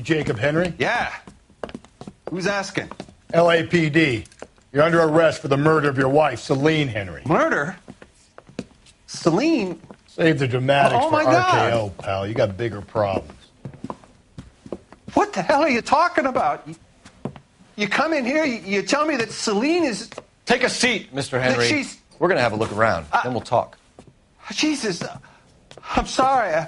You Jacob Henry? Yeah. Who's asking? LAPD. You're under arrest for the murder of your wife, Celine Henry. Murder? Celine? Save the dramatics Oh, for my RKO, God. pal. You got bigger problems. What the hell are you talking about? You come in here, you tell me that Celine is... Take a seat, Mr. Henry. She's... We're going to have a look around, then we'll talk. Jesus, I'm sorry.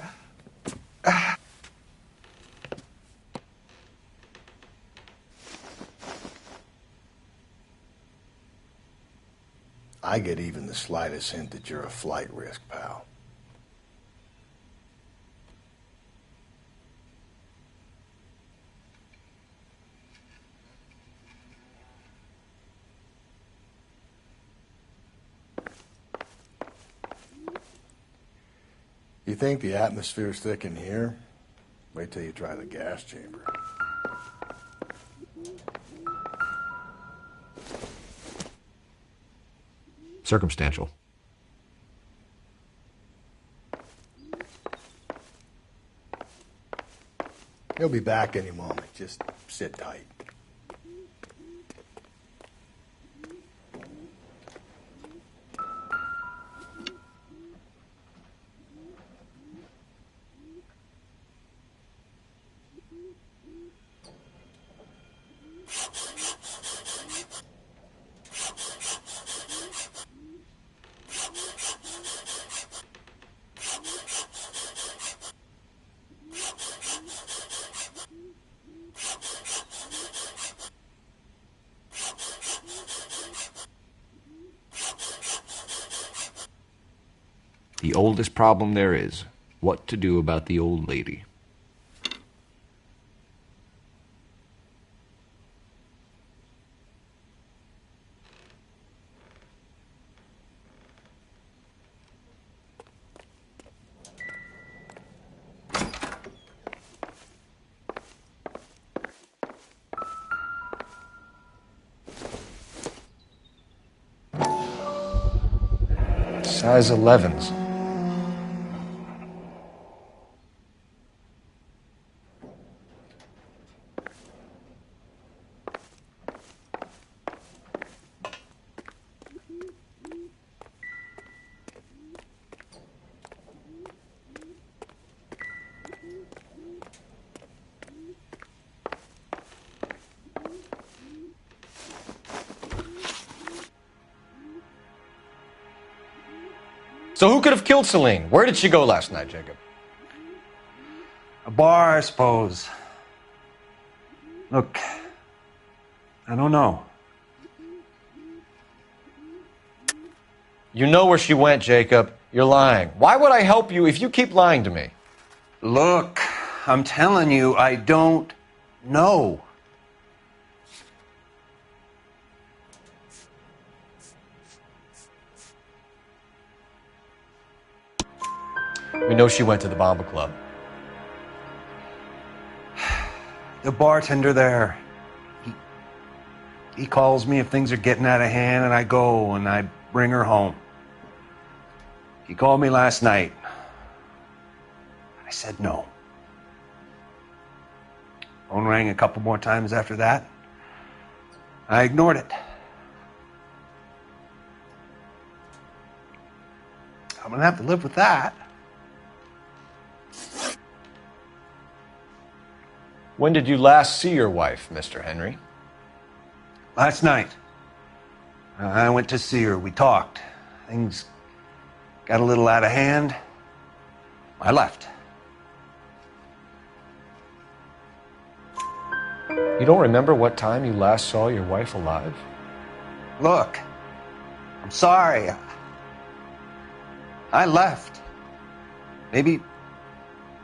I get even the slightest hint that you're a flight risk, pal. You think the atmosphere's thick in here? Wait till you try the gas chamber. Circumstantial. He'll be back any moment. Just sit tight. The oldest problem there is, what to do about the old lady. Size 11s. So who could have killed Celine? Where did she go last night, Jacob? A bar, I suppose. Look, I don't know. You know where she went, Jacob. You're lying. Why would I help you if you keep lying to me? Look, I'm telling you, I don't know. We know she went to the Bomba Club. The bartender there, he calls me if things are getting out of hand, and I go and I bring her home. He called me last night. I said no. Phone rang a couple more times after that. I ignored it. I'm gonna have to live with that. When did you last see your wife, Mr. Henry? Last night. I went to see her. We talked. Things got a little out of hand. I left. You don't remember what time you last saw your wife alive? Look, I'm sorry. I left. Maybe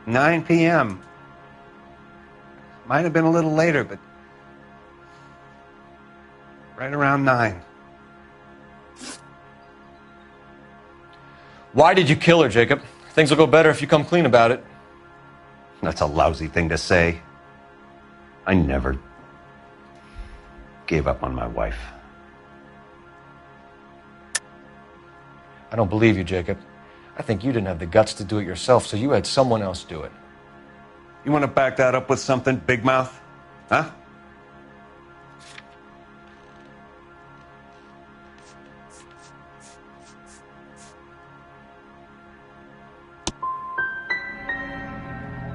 9 p.m. Might have been a little later, but right around 9. Why did you kill her, Jacob? Things will go better if you come clean about it. That's a lousy thing to say. I never gave up on my wife. I don't believe you, Jacob. I think you didn't have the guts to do it yourself, so you had someone else do it. You want to back that up with something, big mouth? Huh?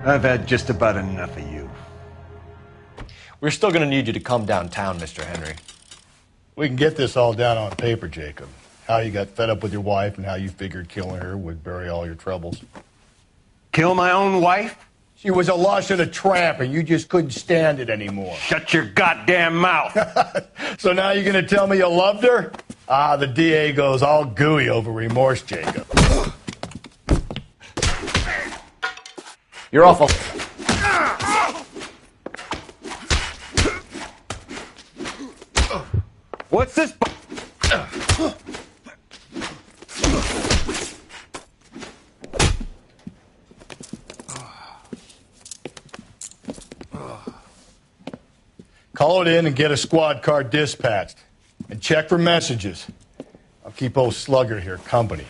I've had just about enough of you. We're still going to need you to come downtown, Mr. Henry. We can get this all down on paper, Jacob. How you got fed up with your wife and how you figured killing her would bury all your troubles. Kill my own wife? She was a lush and a tramp, and you just couldn't stand it anymore. Shut your goddamn mouth! So now you're going to tell me you loved her? Ah, the DA goes all gooey over remorse, Jacob. You're awful. What's this? Call it in and get a squad car dispatched. And check for messages. I'll keep old Slugger here company.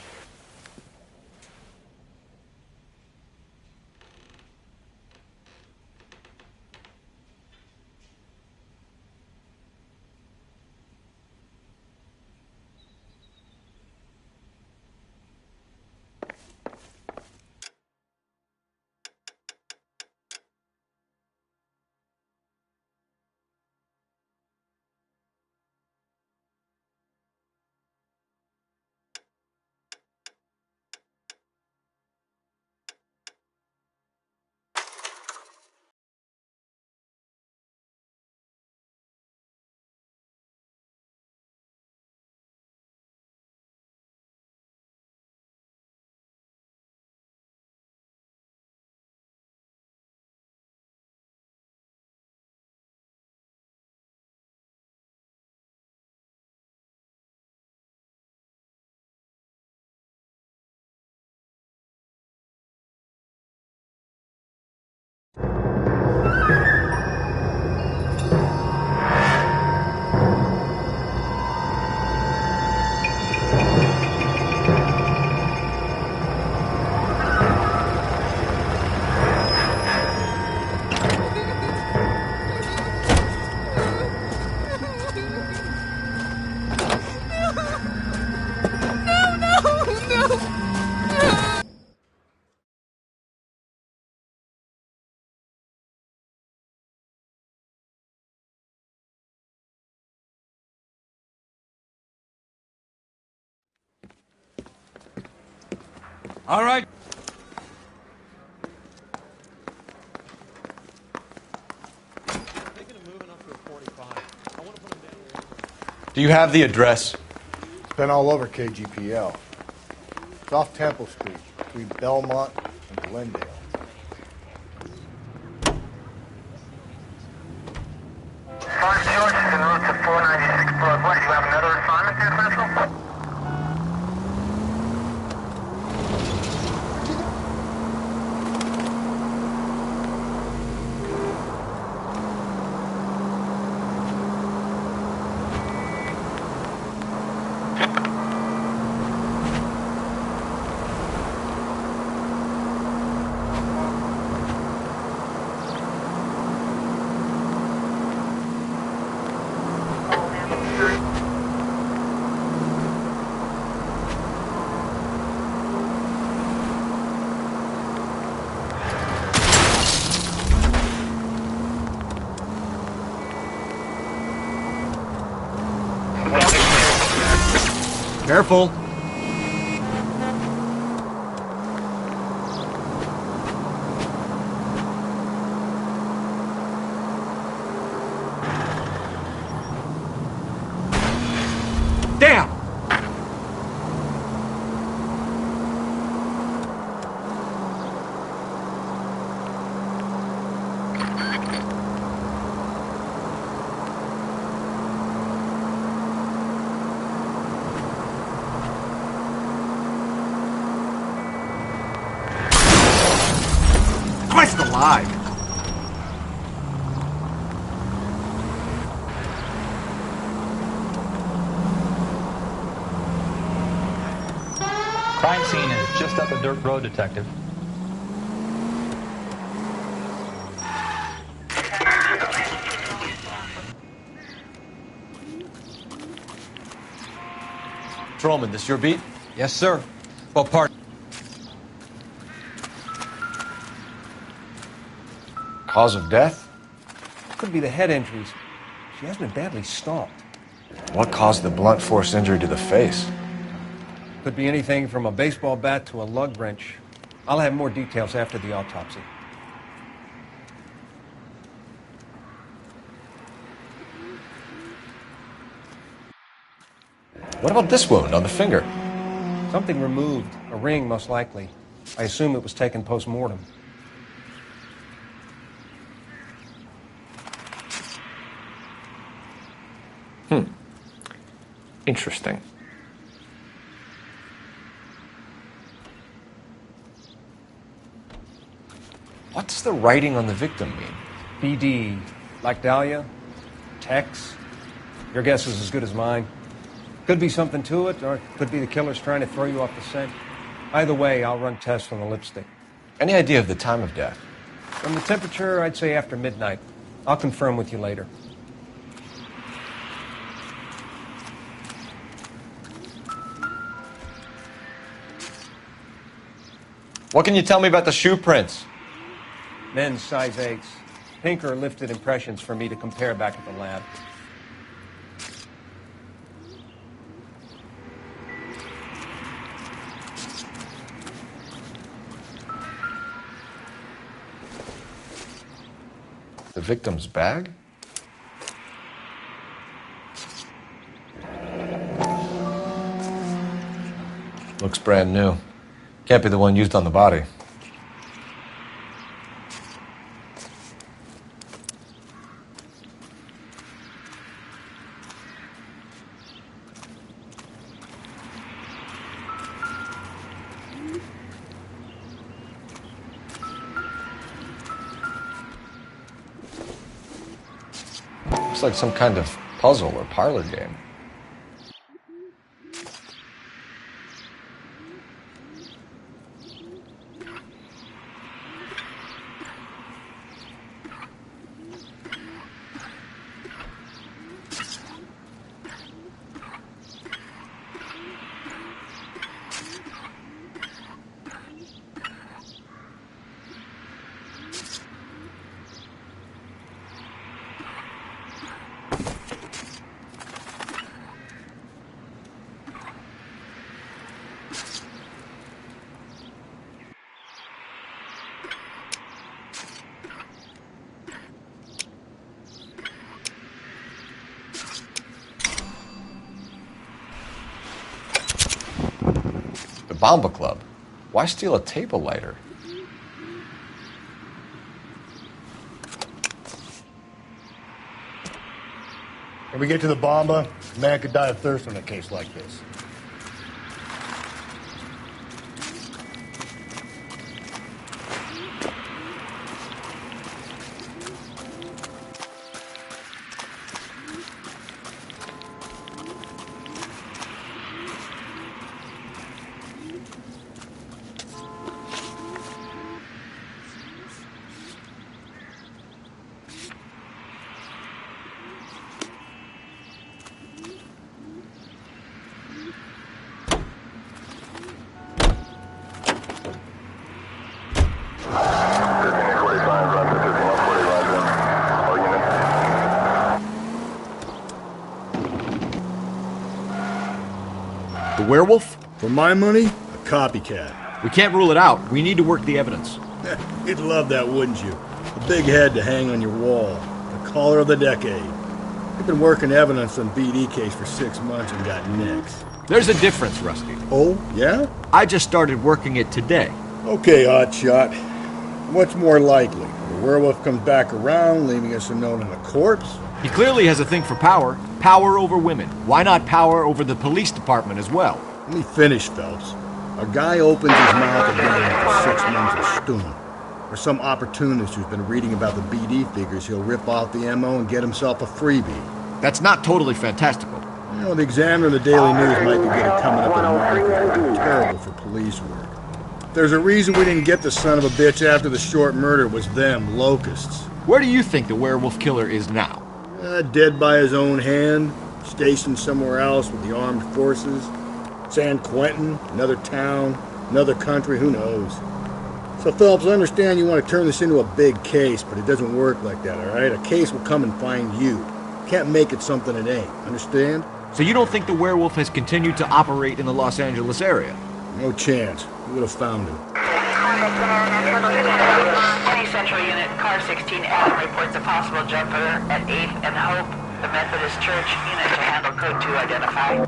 All right. Do you have the address? It's been all over KGPL. It's off Temple Street, between Belmont and Glendale. Five George is en route to 496 Broadway. You have another assignment there, Central? Careful. Damn! Christ alive! Crime scene is just up a dirt road, Detective. Patrolman, this your beat? Yes, sir. Well, Cause of death? could be the head injuries. She has been badly stalked. What caused the blunt force injury to the face? Could be anything from a baseball bat to a lug wrench. I'll have more details after the autopsy. What about this wound on the finger? Something removed. A ring, most likely. I assume it was taken post-mortem. Interesting. What's the writing on the victim mean? BD. Like Dahlia? Tex? Your guess is as good as mine. Could be something to it, or it could be the killer's trying to throw you off the scent. Either way, I'll run tests on the lipstick. Any idea of the time of death? From the temperature, I'd say after midnight. I'll confirm with you later. What can you tell me about the shoe prints? Men's size 8s. Pinker lifted impressions for me to compare back at the lab. The victim's bag? Looks brand new. Can't be the one used on the body. Looks like some kind of puzzle or parlor game. Bomba Club. Why steal a table lighter? When we get to the Bomba, a man could die of thirst in a case like this. The werewolf? For my money, a copycat. We can't rule it out. We need to work the evidence. You'd love that, wouldn't you? A big head to hang on your wall. The caller of the decade. We've been working evidence on BD case for 6 months and got nicks. There's a difference, Rusty. Oh, yeah? I just started working it today. Okay, Hotshot. What's more likely? The werewolf comes back around, leaving us a note on a corpse? He clearly has a thing for power. Power over women. Why not power over the police department as well? Let me finish, Phelps. A guy opens his mouth again after 6 months of stewing. Or some opportunist who's been reading about the BD figures he'll rip off the MO and get himself a freebie. That's not totally fantastical. You know, the Examiner and the Daily News might be good at coming up with markers, but terrible for police work. If there's a reason we didn't get the son of a bitch after the short murder, it was them, locusts. Where do you think the werewolf killer is now? Dead by his own hand, stationed somewhere else with the armed forces. San Quentin, another town, another country, who knows? So, Phelps, I understand you want to turn this into a big case, but it doesn't work like that, all right? A case will come and find you. Can't make it something it ain't, understand? So you don't think the werewolf has continued to operate in the Los Angeles area? No chance. We would have found him. Any Central Unit, car 16 Adam reports a possible jumper at 8th and Hope. The Methodist Church unit to handle code 2 identify.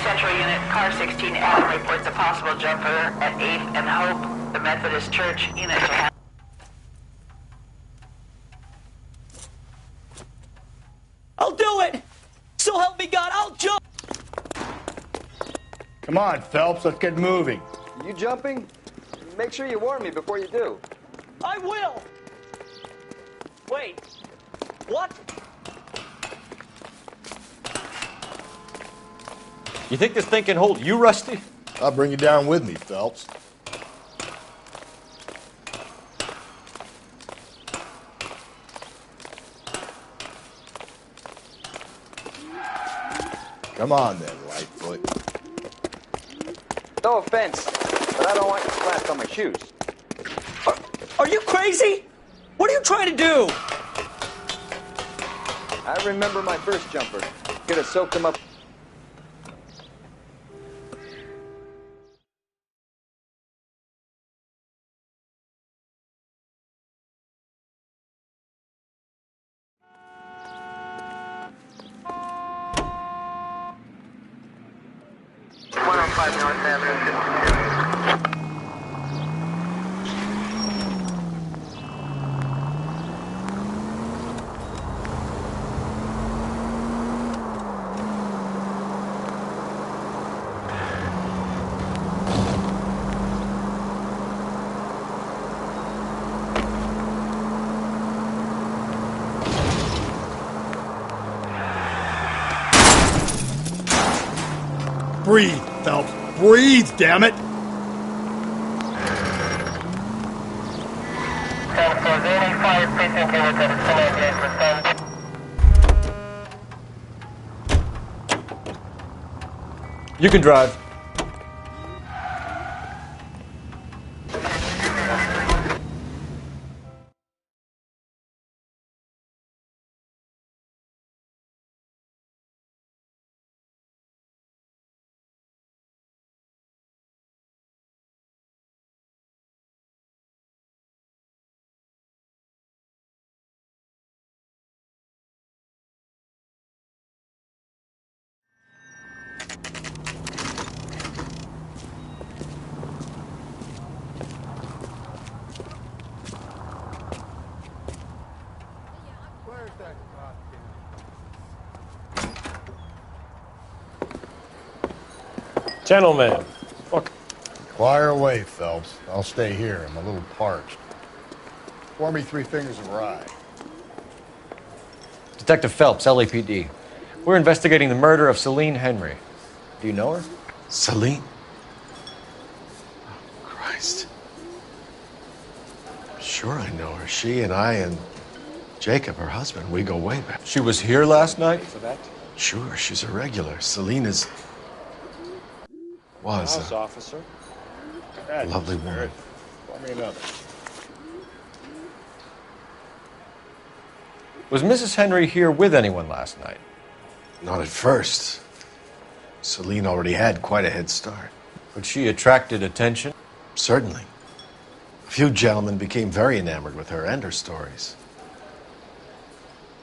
Central Unit, car 16 Adam reports a possible jumper at 8th and Hope. The Methodist Church unit to handle. I'll do it! So help me God, I'll jump! Come on, Phelps, let's get moving. You jumping? Make sure you warn me before you do. I will! Wait, what? You think this thing can hold you, Rusty? I'll bring you down with me, Phelps. Come on then, Lightfoot. No offense, but I don't want you splashed on my shoes. Are you crazy? What are you trying to do? I remember my first jumper. Could have soaked him up. Breathe, Phelps. Breathe, damn it! You can drive. Gentlemen, look. Fire away, Phelps. I'll stay here. I'm a little parched. Pour me 3 fingers of rye. Detective Phelps, LAPD. We're investigating the murder of Celine Henry. Do you know her? Celine? Oh, Christ. Sure I know her. She and I and Jacob, her husband, we go way back. She was here last night? Sure, she's a regular. Celine is... was a officer. lovely woman. Pour me another. Was Mrs. Henry here with anyone last night? Not at first. Celine already had quite a head start. But she attracted attention? Certainly. A few gentlemen became very enamored with her and her stories.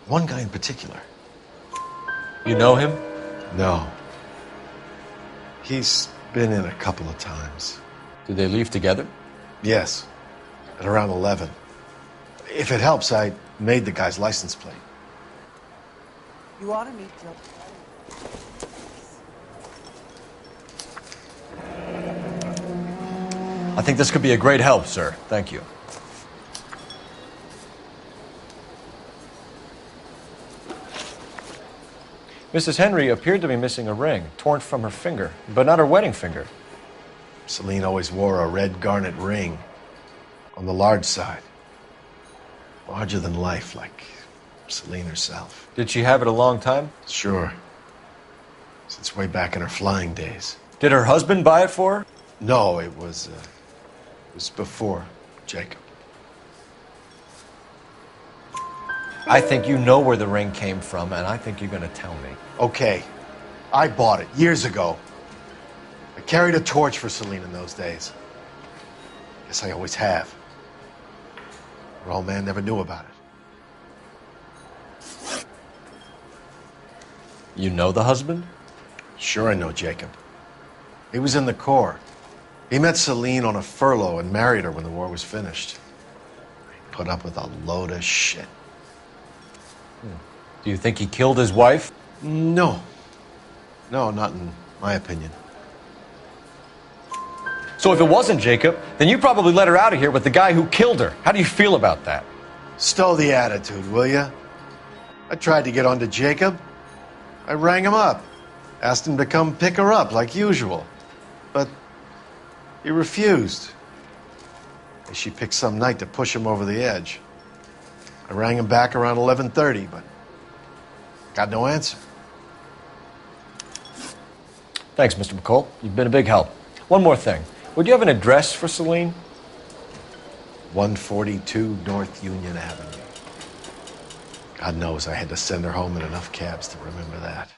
One guy in particular. You know him? No. He's been in a couple of times. Did they leave together? Yes. At around 11. If it helps, I made the guy's license plate. You ought to meet Jill. I think this could be a great help, sir. Thank you. Mrs. Henry appeared to be missing a ring, torn from her finger, but not her wedding finger. Celine always wore a red garnet ring on the large side. Larger than life, like Celine herself. Did she have it a long time? Sure. Since way back in her flying days. Did her husband buy it for her? No, it was before Jacob. I think you know where the ring came from, and I think you're going to tell me. Okay. I bought it years ago. I carried a torch for Celine in those days. Guess I always have. Her old man never knew about it. You know the husband? Sure I know Jacob. He was in the Corps. He met Celine on a furlough and married her when the war was finished. He put up with a load of shit. Do you think he killed his wife? No. No, not in my opinion. So if it wasn't Jacob, then you probably let her out of here with the guy who killed her. How do you feel about that? Stow the attitude, will ya? I tried to get onto Jacob. I rang him up. Asked him to come pick her up like usual. But he refused. She picked some night to push him over the edge. I rang him back around 11:30, but got no answer. Thanks, Mr. McCall. You've been a big help. One more thing. Would you have an address for Celine? 142 North Union Avenue. God knows I had to send her home in enough cabs to remember that.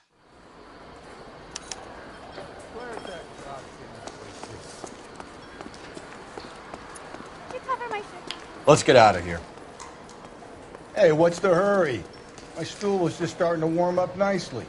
Let's get out of here. Hey, what's the hurry? My stool was just starting to warm up nicely.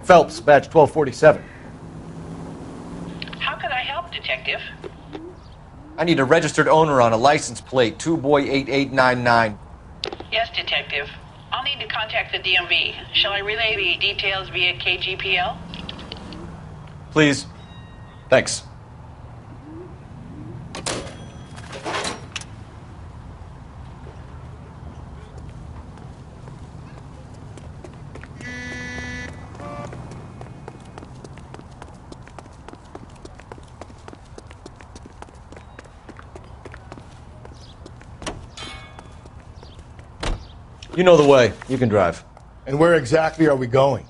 Phelps, badge 1247. How can I help, Detective? I need a registered owner on a license plate, 2boy8899. Yes, Detective. I'll need to contact the DMV. Shall I relay the details via KGPL? Please. Thanks. You know the way. You can drive. And where exactly are we going?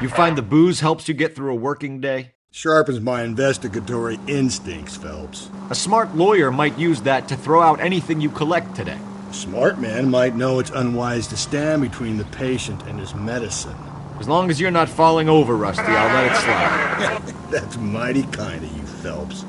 You find the booze helps you get through a working day? Sharpens my investigatory instincts, Phelps. A smart lawyer might use that to throw out anything you collect today. A smart man might know it's unwise to stand between the patient and his medicine. As long as you're not falling over, Rusty, I'll let it slide. That's mighty kind of you, Phelps.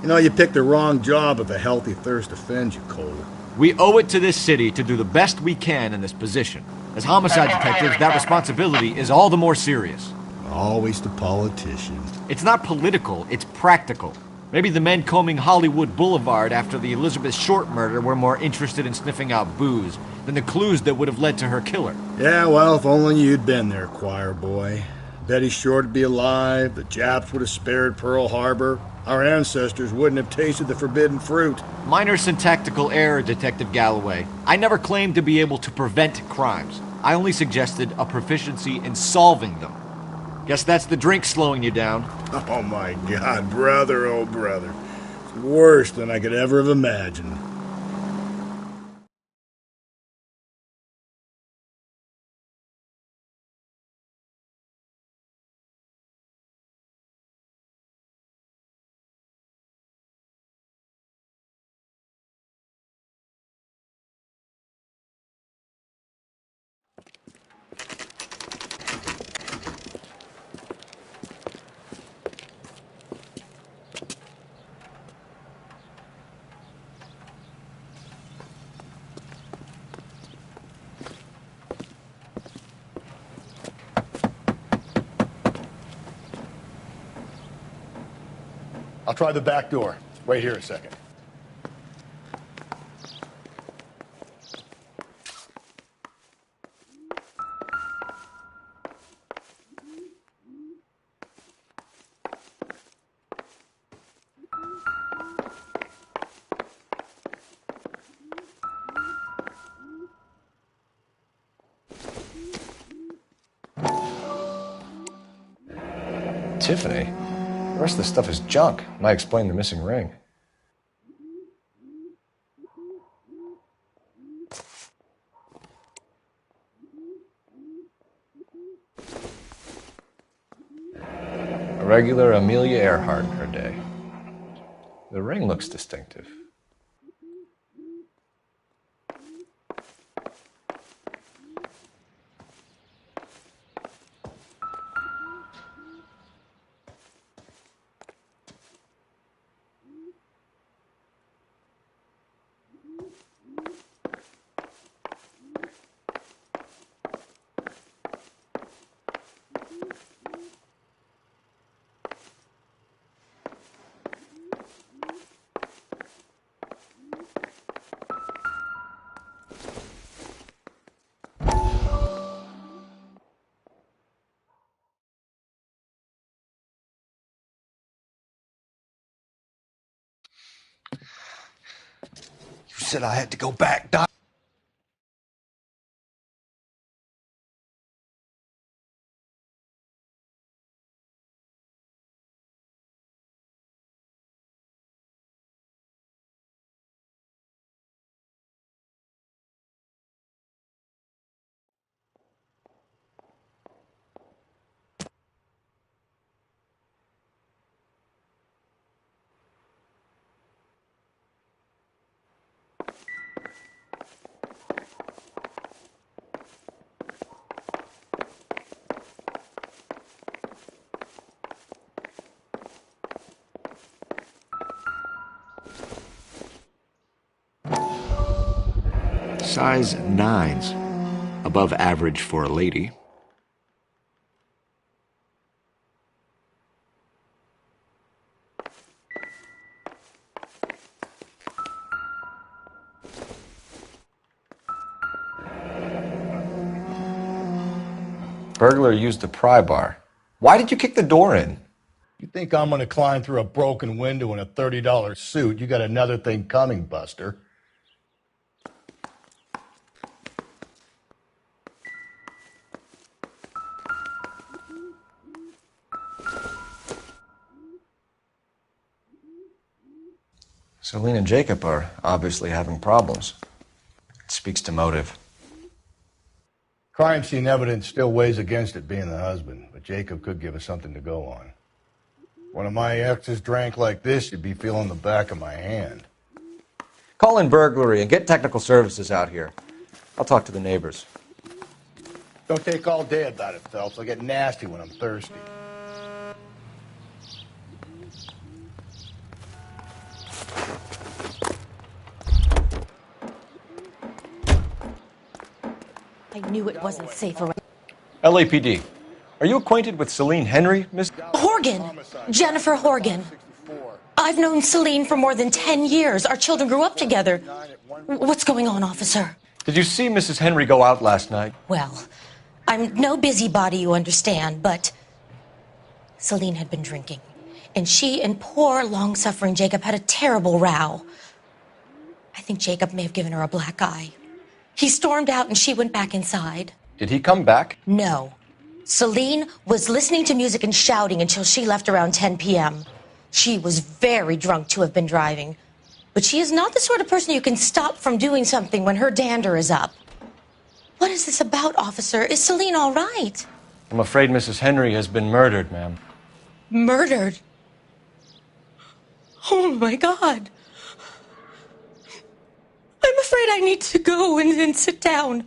You know, you picked the wrong job if a healthy thirst offends you, Cole. We owe it to this city to do the best we can in this position. As homicide detectives, that responsibility is all the more serious. Always the politician. It's not political, it's practical. Maybe the men combing Hollywood Boulevard after the Elizabeth Short murder were more interested in sniffing out booze than the clues that would have led to her killer. Yeah, well, if only you'd been there, choir boy. Betty Short would be alive, the Japs would have spared Pearl Harbor, our ancestors wouldn't have tasted the forbidden fruit. Minor syntactical error, Detective Galloway. I never claimed to be able to prevent crimes. I only suggested a proficiency in solving them. Guess that's the drink slowing you down. Oh my God, brother, oh brother. It's worse than I could ever have imagined. I'll try the back door. Wait here a second. Tiffany? The rest of the stuff is junk. Might explain the missing ring. A regular Amelia Earhart in her day. The ring looks distinctive. You said I had to go back, Doc. Size 9s. Above average for a lady. Burglar used the pry bar. Why did you kick the door in? You think I'm gonna climb through a broken window in a $30 suit? You got another thing coming, Buster. Celine and Jacob are obviously having problems. It speaks to motive. Crime scene evidence still weighs against it being the husband, but Jacob could give us something to go on. One of my exes drank like this, you'd be feeling the back of my hand. Call in burglary and get technical services out here. I'll talk to the neighbors. Don't take all day about it, Phelps. I'll get nasty when I'm thirsty. I knew it wasn't safe around. LAPD. Are you acquainted with Celine Henry, Miss? Horgan! Jennifer Horgan. I've known Celine for more than 10 years. Our children grew up together. What's going on, officer? Did you see Mrs. Henry go out last night? Well, I'm no busybody, you understand, but Celine had been drinking. And she and poor, long-suffering Jacob had a terrible row. I think Jacob may have given her a black eye. He stormed out and she went back inside. Did he come back? No. Celine was listening to music and shouting until she left around 10 p.m. She was very drunk to have been driving. But she is not the sort of person you can stop from doing something when her dander is up. What is this about, officer? Is Celine all right? I'm afraid Mrs. Henry has been murdered, ma'am. Murdered? Oh, my God. I'm afraid I need to go and sit down.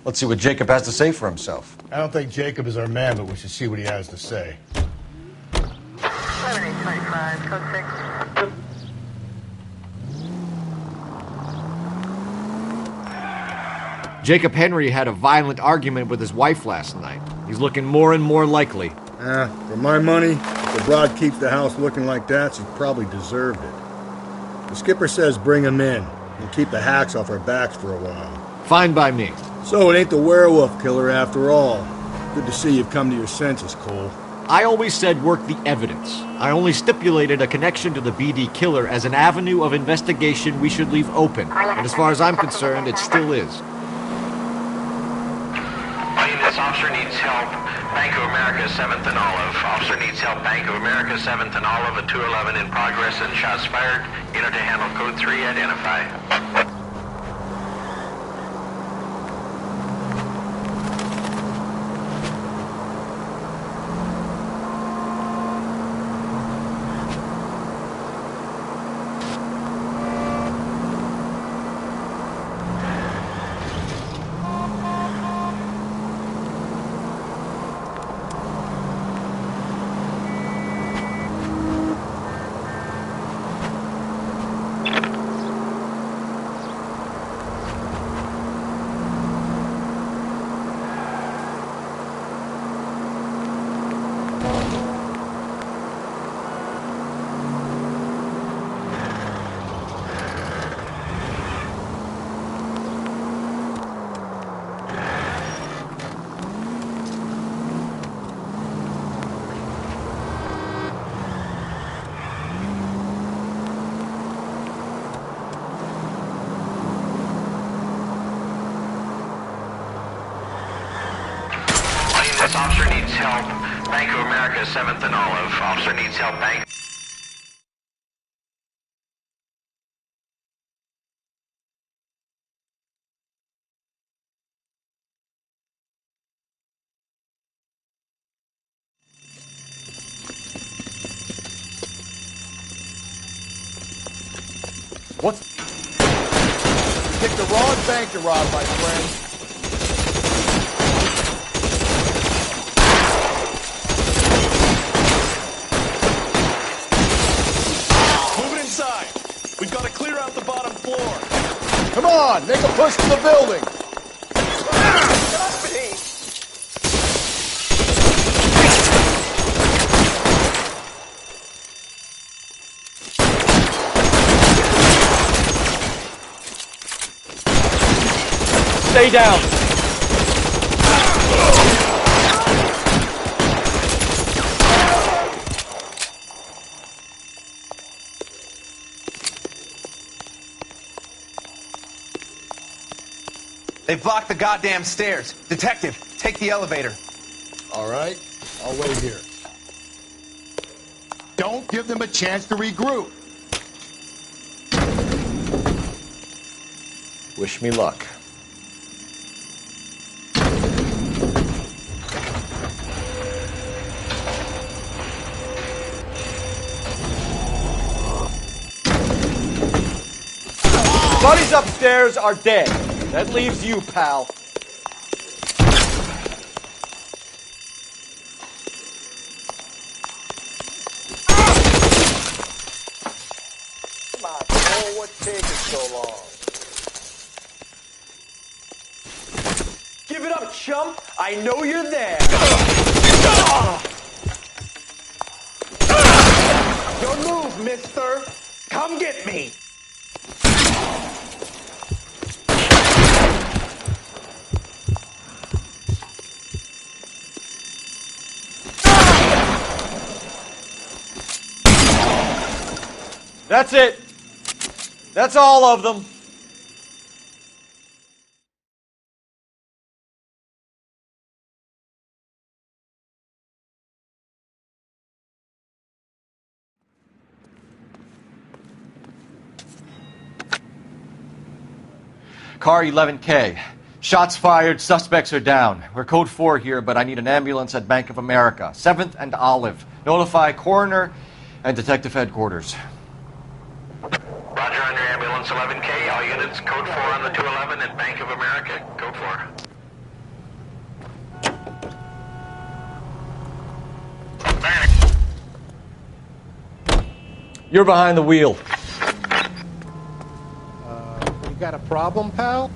Let's see what Jacob has to say for himself. I don't think Jacob is our man, but we should see what he has to say. 7825, code 6. Jacob Henry had a violent argument with his wife last night. He's looking more and more likely. For my money, if the broad keeps the house looking like that, she probably deserved it. The skipper says bring him in and keep the hacks off our backs for a while. Fine by me. So it ain't the werewolf killer after all. Good to see you've come to your senses, Cole. I always said work the evidence. I only stipulated a connection to the BD killer as an avenue of investigation we should leave open. And as far as I'm concerned, it still is. This officer needs help. Bank of America, 7th and Olive. Officer needs help. Bank of America, 7th and Olive, at 211 in progress and shots fired. Unit to handle code 3, identify. This officer needs help. Bank of America, 7th and Olive. Officer needs help. Bank. What? You picked the wrong bank to rob, my friend. We've got to clear out the bottom floor. Come on, make a push to the building. Stay down. They blocked the goddamn stairs. Detective, take the elevator. All right, I'll wait here. Don't give them a chance to regroup. Wish me luck. Buddies upstairs are dead. That leaves you, pal. Come on, Cole, what's taking so long? Give it up, chump. I know you're there. balls, mister! Come get me! That's it. That's all of them. Car 11K. Shots fired, suspects are down. We're code 4 here, but I need an ambulance at Bank of America. 7th and Olive. Notify coroner and detective headquarters. Roger, on your ambulance 11K. All units, code 4 on the 211 at Bank of America. Code 4. You're behind the wheel. You got a problem, pal?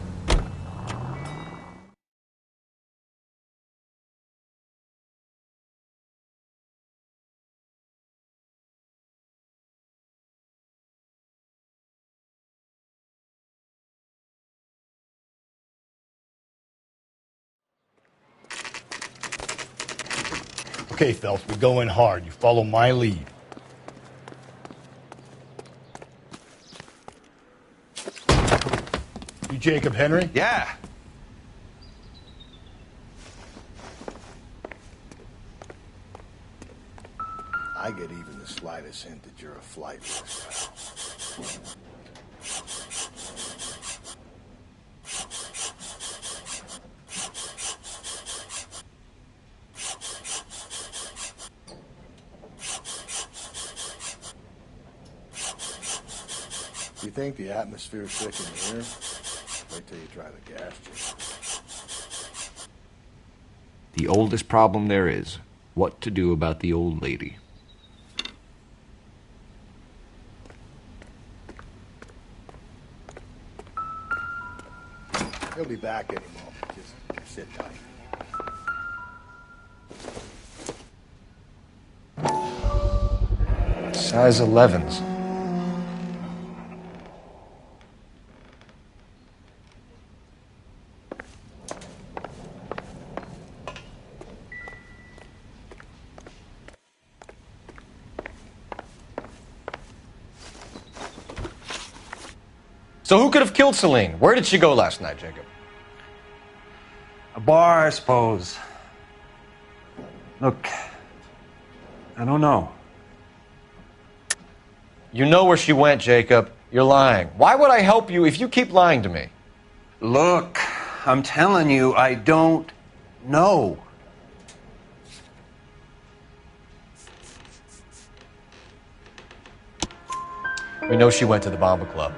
Okay, Phelps, we go in hard. You follow my lead. You Jacob Henry? Yeah. I get even the slightest hint that you're a flight risk. You think the atmosphere's thick in here? Wait till you try the gas chamber. The oldest problem there is, what to do about the old lady. He'll be back any moment. Just sit tight. Size 11s. So who could have killed Celine? Where did she go last night, Jacob? A bar, I suppose. Look, I don't know. You know where she went, Jacob. You're lying. Why would I help you if you keep lying to me? Look, I'm telling you, I don't know. We know she went to the Bomba Club.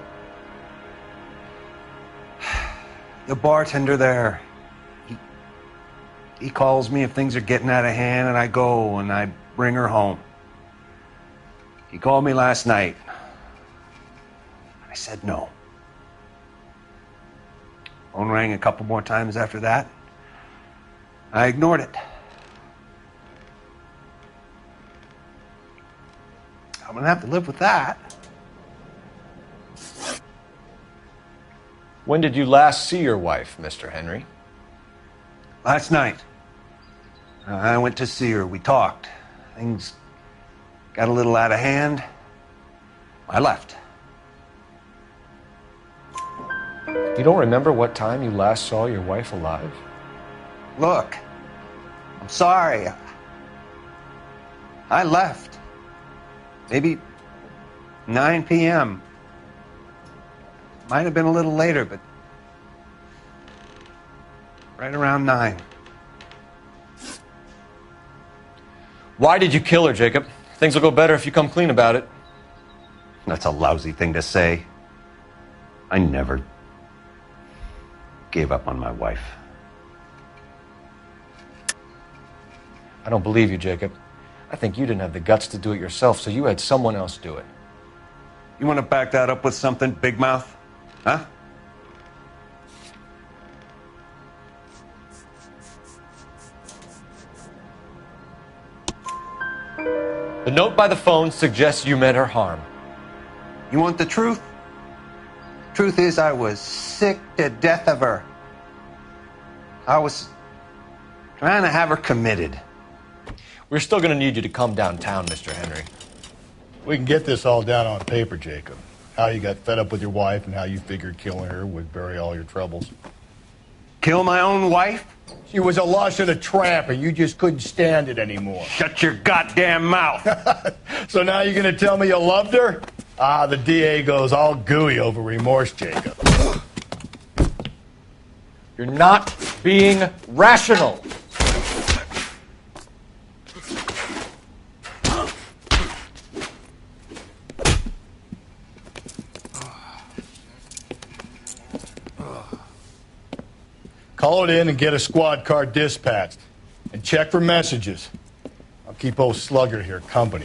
The bartender there, he calls me if things are getting out of hand, and I go and I bring her home. He called me last night. I said no. Phone rang a couple more times after that. I ignored it. I'm gonna have to live with that. When did you last see your wife, Mr. Henry? Last night. I went to see her. We talked. Things got a little out of hand. I left. You don't remember what time you last saw your wife alive? Look, I'm sorry. I left. Maybe 9 p.m. Might have been a little later, but right around 9. Why did you kill her, Jacob? Things will go better if you come clean about it. That's a lousy thing to say. I never gave up on my wife. I don't believe you, Jacob. I think you didn't have the guts to do it yourself, so you had someone else do it. You want to back that up with something, Big Mouth? Huh? The The note by the phone suggests you meant her harm. You want the truth? Truth is, I was sick to death of her. I was trying to have her committed. We're still going to need you to come downtown, Mr. Henry. We can get this all down on paper, Jacob. How you got fed up with your wife and how you figured killing her would bury all your troubles. Kill my own wife? She was a lush and a tramp, and you just couldn't stand it anymore. Shut your goddamn mouth. So now you're going to tell me you loved her? Ah, the DA goes all gooey over remorse, Jacob. You're not being rational. Call it in and get a squad car dispatched. And check for messages. I'll keep old Slugger here company.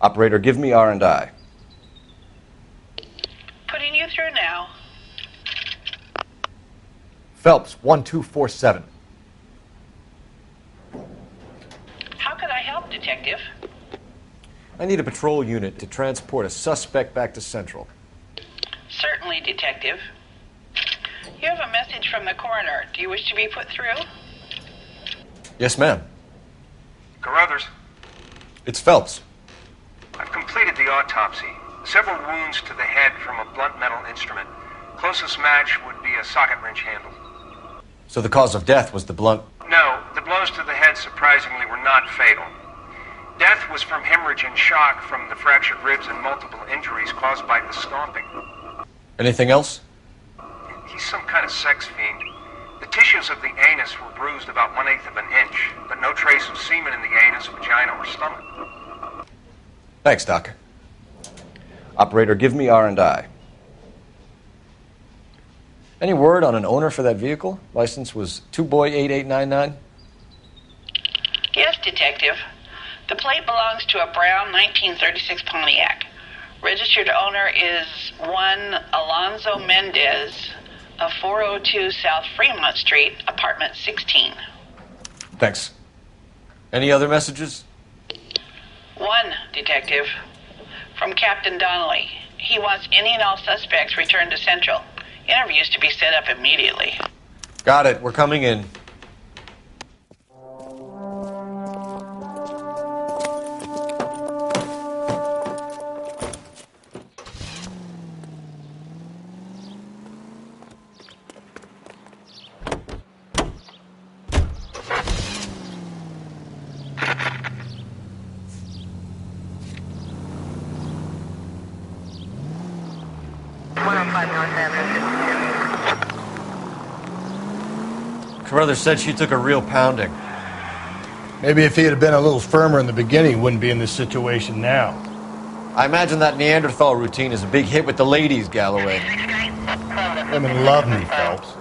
Operator, give me R&I. Putting you through now. Phelps, 1247. How can I help, Detective? I need a patrol unit to transport a suspect back to Central. Certainly, Detective. You have a message from the coroner. Do you wish to be put through? Yes, ma'am. Carruthers, It's Phelps. I've completed the autopsy. Several wounds to the head from a blunt metal instrument. Closest match would be a socket wrench handle. So the cause of death was the blunt... No, the blows to the head surprisingly were not fatal. Death was from hemorrhage and shock from the fractured ribs and multiple injuries caused by the stomping. Anything else? He's some kind of sex fiend. The tissues of the anus were bruised about 1/8 of an inch, but no trace of semen in the anus, vagina, or stomach. Thanks, Doc. Operator, give me R&I. Any word on an owner for that vehicle? License was 2boy8899. Yes, Detective. The plate belongs to a brown 1936 Pontiac. Registered owner is one Alonzo Mendez of 402 South Fremont Street, apartment 16. Thanks. Any other messages? One, Detective. From Captain Donnelly. He wants any and all suspects returned to Central. Interviews to be set up immediately. Got it. We're coming in. Carruthers said she took a real pounding. Maybe if he had been a little firmer in the beginning, he wouldn't be in this situation now. I imagine that Neanderthal routine is a big hit with the ladies, Galloway. Women love me, Phelps.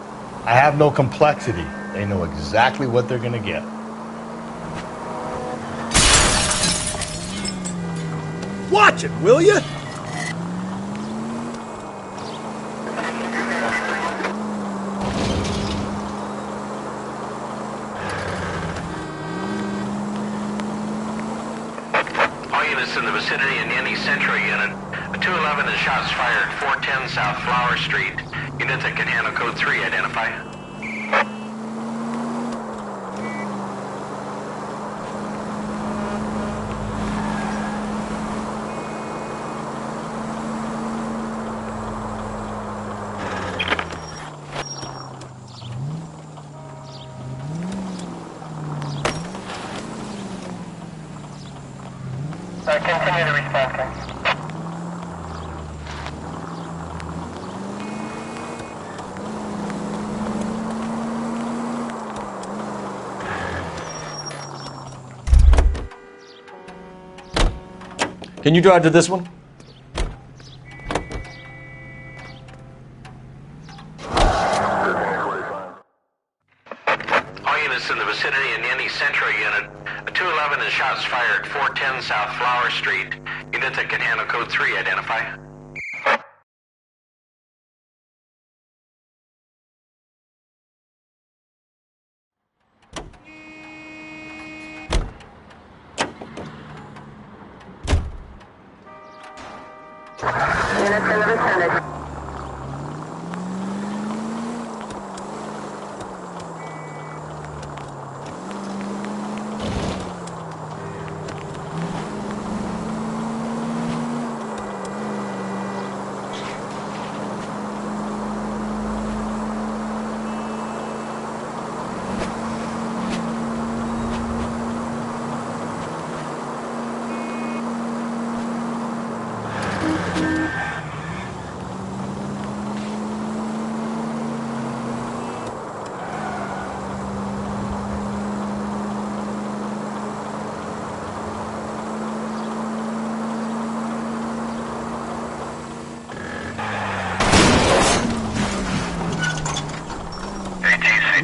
I have no complexity. They know exactly what they're going to get. Watch it, will you? In the vicinity in any Central unit. A 211 is shots fired, 410 South Flower Street. Unit that can handle code 3, identify. Continue to respond, Ken. Can you drive to this one? All units in the vicinity in any Central unit. A 211 is shots fired, 410 South Flower Street. Unit that can handle code 3, identify. units in the vicinity.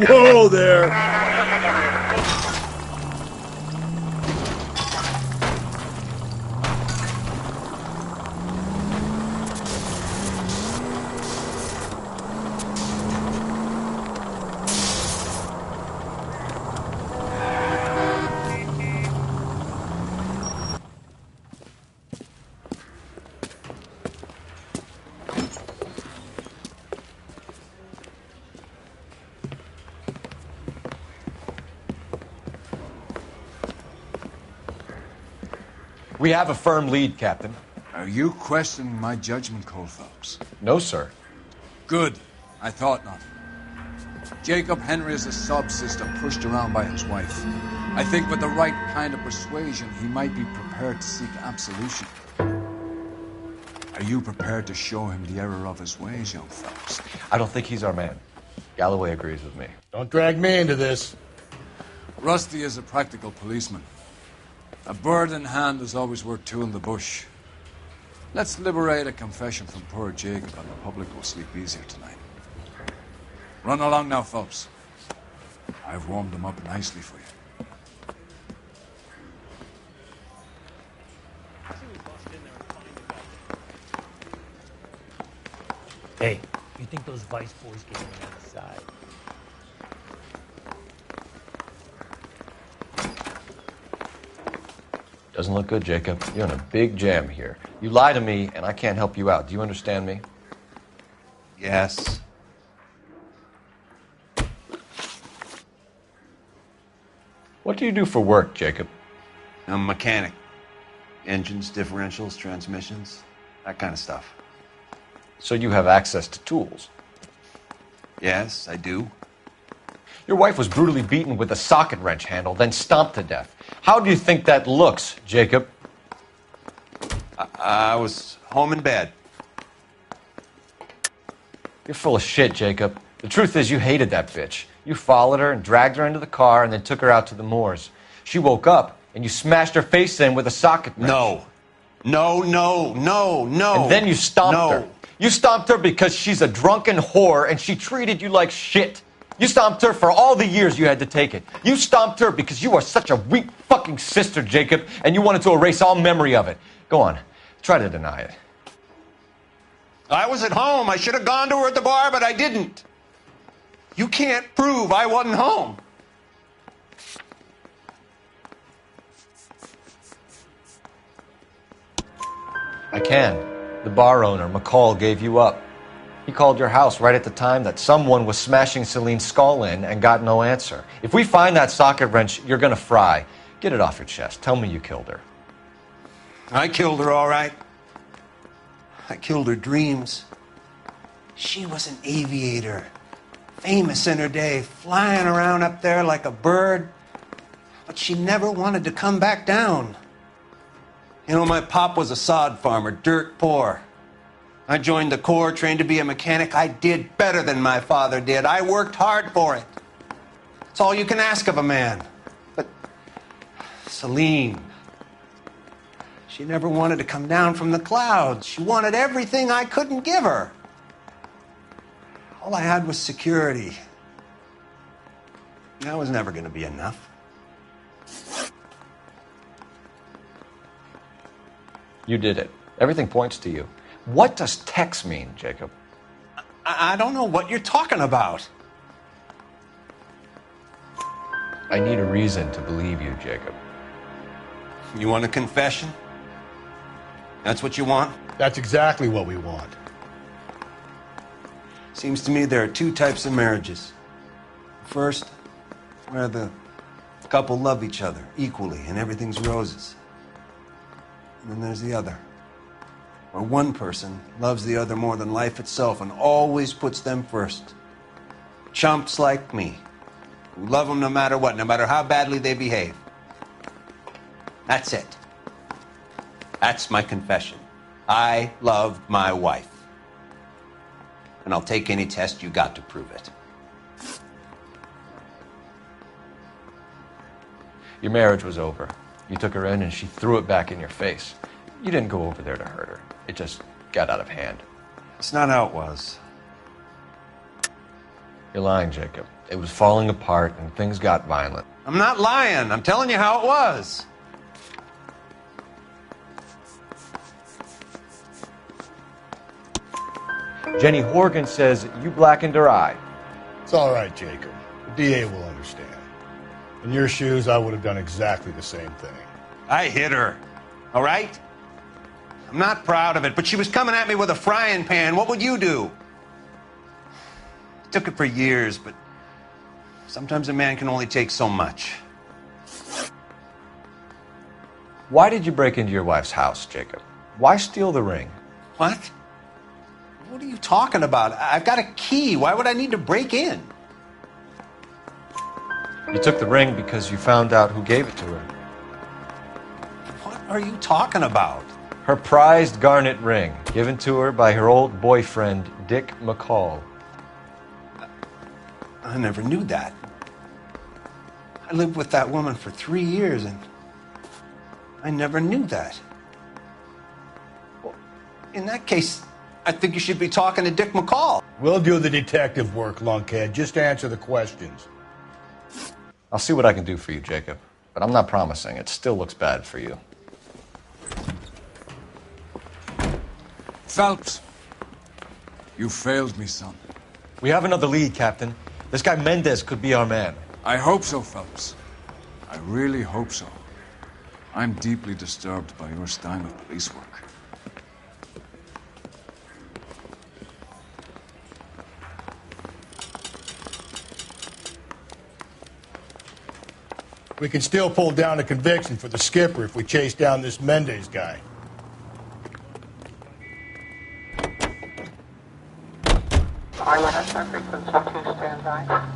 Whoa there! We have a firm lead, Captain. Are you questioning my judgment call, Phelps? No, sir. Good. I thought not. Jacob Henry is a sub-sister pushed around by his wife. I think with the right kind of persuasion, he might be prepared to seek absolution. Are you prepared to show him the error of his ways, young Phelps? I don't think he's our man. Galloway agrees with me. Don't drag me into this. Rusty is a practical policeman. A bird in hand is always worth two in the bush. Let's liberate a confession from poor Jacob and the public will sleep easier tonight. Run along now, Phelps. I've warmed them up nicely for you. Hey, you think those Vice boys get on the other side? Doesn't look good, Jacob. You're in a big jam here. You lie to me, and I can't help you out. Do you understand me? Yes. What do you do for work, Jacob? I'm a mechanic. Engines, differentials, transmissions, that kind of stuff. So you have access to tools? Yes, I do. Your wife was brutally beaten with a socket wrench handle, then stomped to death. How do you think that looks, Jacob? I was home in bed. You're full of shit, Jacob. The truth is you hated that bitch. You followed her and dragged her into the car and then took her out to the moors. She woke up and you smashed her face in with a socket wrench. No. And then you stomped her. You stomped her because she's a drunken whore and she treated you like shit. You stomped her for all the years you had to take it. You stomped her because you are such a weak fucking sister, Jacob, and you wanted to erase all memory of it. Go on. Try to deny it. I was at home. I should have gone to her at the bar, but I didn't. You can't prove I wasn't home. I can. The bar owner, McCall, gave you up. He called your house right at the time that someone was smashing Celine's skull in and got no answer. If we find that socket wrench, you're gonna fry. Get it off your chest. Tell me you killed her. I killed her, all right. I killed her dreams. She was an aviator, famous in her day, flying around up there like a bird. But she never wanted to come back down. You know, my pop was a sod farmer, dirt poor. I joined the Corps, trained to be a mechanic. I did better than my father did. I worked hard for it. It's all you can ask of a man. But Celine, she never wanted to come down from the clouds. She wanted everything I couldn't give her. All I had was security. That was never going to be enough. You did it. Everything points to you. What does Tex mean, Jacob? I don't know what you're talking about. I need a reason to believe you, Jacob. You want a confession? That's what you want? That's exactly what we want. Seems to me there are two types of marriages. First, where the couple love each other equally and everything's roses. And then there's the other, where one person loves the other more than life itself and always puts them first. Chumps like me, who love them no matter what, no matter how badly they behave. That's it. That's my confession. I love my wife. And I'll take any test you got to prove it. Your marriage was over. You took her in and she threw it back in your face. You didn't go over there to hurt her. It just got out of hand. It's not how it was. You're lying, Jacob. It was falling apart and things got violent. I'm not lying. I'm telling you how it was. Jenny Horgan says you blackened her eye. It's all right, Jacob. The DA will understand. In your shoes, I would have done exactly the same thing. I hit her. All right? I'm not proud of it, but she was coming at me with a frying pan. What would you do? Took it for years, but sometimes a man can only take so much. Why did you break into your wife's house, Jacob? Why steal the ring? What? What are you talking about? I've got a key. Why would I need to break in? You took the ring because you found out who gave it to her. What are you talking about? Her prized garnet ring, given to her by her old boyfriend, Dick McCall. I never knew that. I lived with that woman for 3 years, and I never knew that. Well, in that case, I think you should be talking to Dick McCall. We'll do the detective work, lunkhead. Just answer the questions. I'll see what I can do for you, Jacob. But I'm not promising. It still looks bad for you. Phelps, you failed me, son. We have another lead, Captain. This guy Mendez could be our man. I hope so, Phelps. I really hope so. I'm deeply disturbed by your style of police work. We can still pull down a conviction for the skipper if we chase down this Mendez guy. Stand by.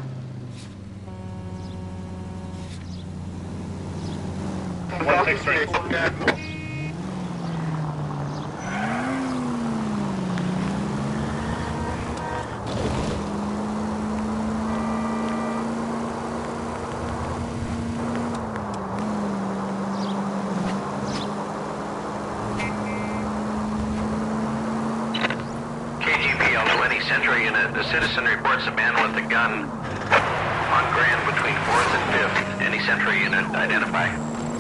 Central unit, the citizen reports a man with a gun on Grand between 4th and 5th. Any Central unit, identify.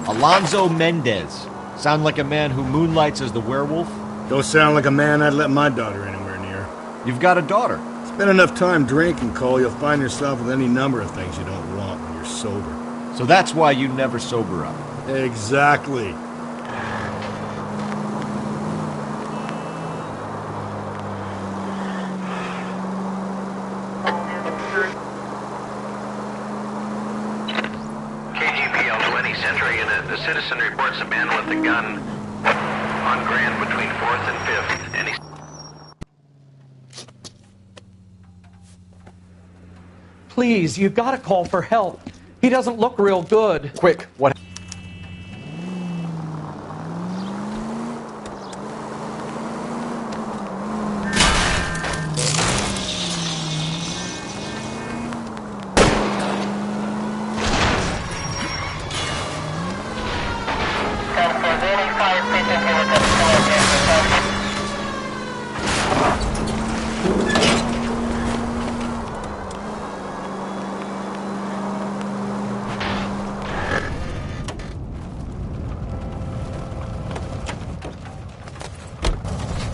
Alonzo Mendez. Sound like a man who moonlights as the werewolf? Don't sound like a man I'd let my daughter anywhere near. You've got a daughter. Spend enough time drinking, Cole, you'll find yourself with any number of things you don't want when you're sober. So that's why you never sober up. Exactly. The citizen reports a man with a gun on Grand between 4th and 5th. Any... Please, you gotta call for help. He doesn't look real good. Quick, what?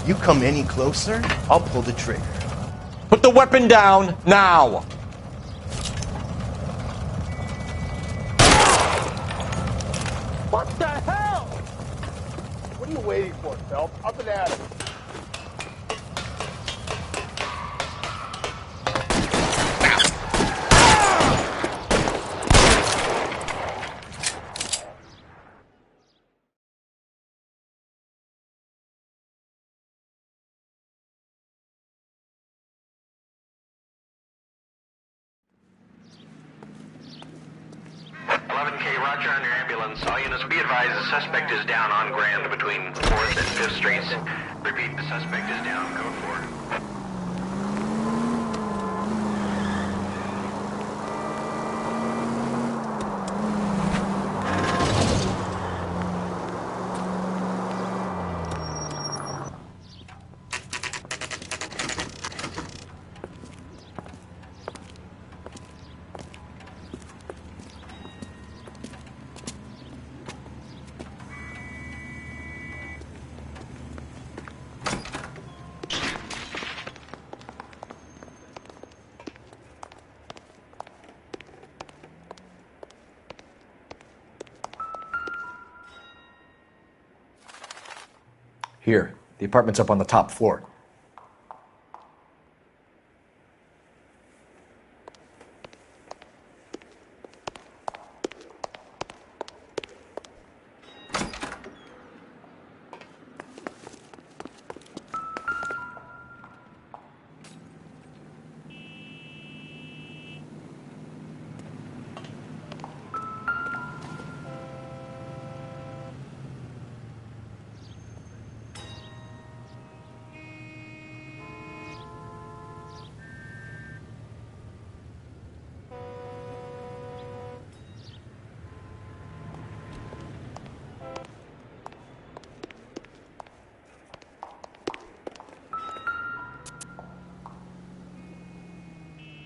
You come any closer, I'll pull the trigger. Put the weapon down, now! What the hell? What do you waiting for, Phelps? Up and at it. 11K, roger on your ambulance. All units be advised the suspect is down on Grand between 4th and 5th Streets. Repeat, the suspect is down, code 4. Here, the apartment's up on the top floor.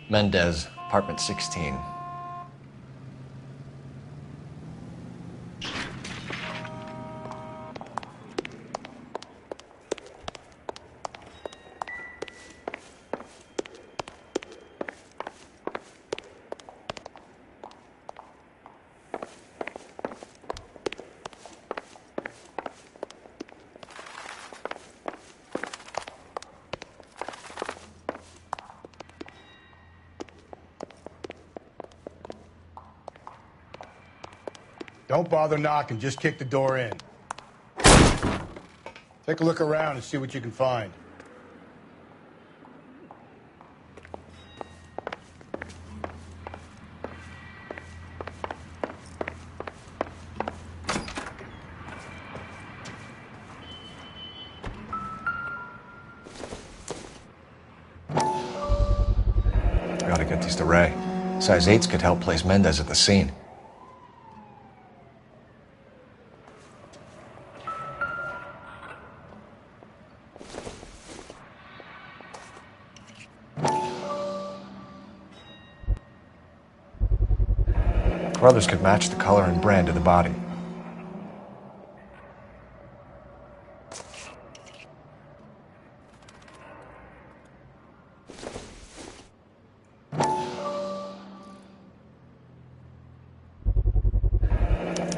Mendez, apartment 16. Don't bother knocking, just kick the door in. Take a look around and see what you can find. Gotta get these to Ray. Size 8s could help place Mendez at the scene. Others could match the color and brand of the body.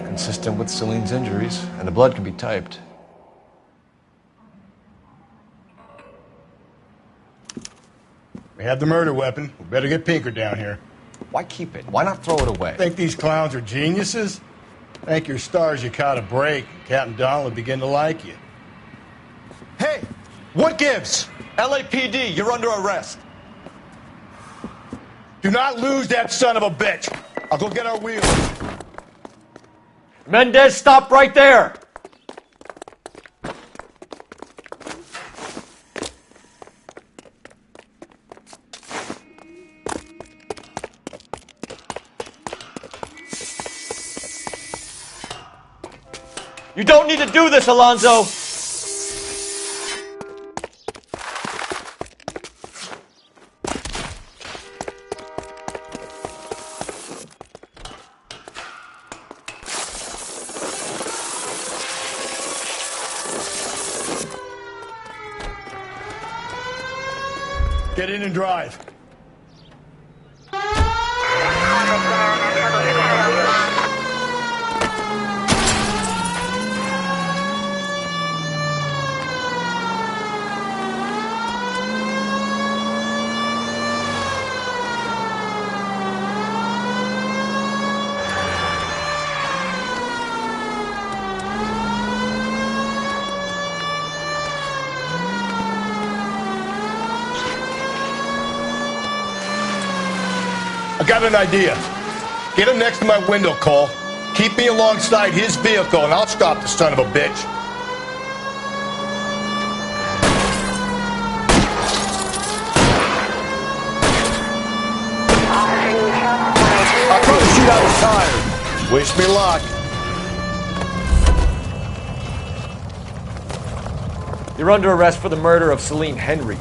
Consistent with Celine's injuries, and the blood can be typed. We have the murder weapon. We better get Pinker down here. Why keep it? Why not throw it away? Think these clowns are geniuses? Thank your stars you caught a break. Captain Donald will begin to like you. Hey! What gives? LAPD, you're under arrest. Do not lose that son of a bitch. I'll go get our wheels. Mendez, stop right there! You don't need to do this, Alonzo! Get in and drive. got an idea. Get him next to my window, Cole. Keep me alongside his vehicle, and I'll stop the son of a bitch. I'll try to shoot out his tires. Wish me luck. You're under arrest for the murder of Celine Henry.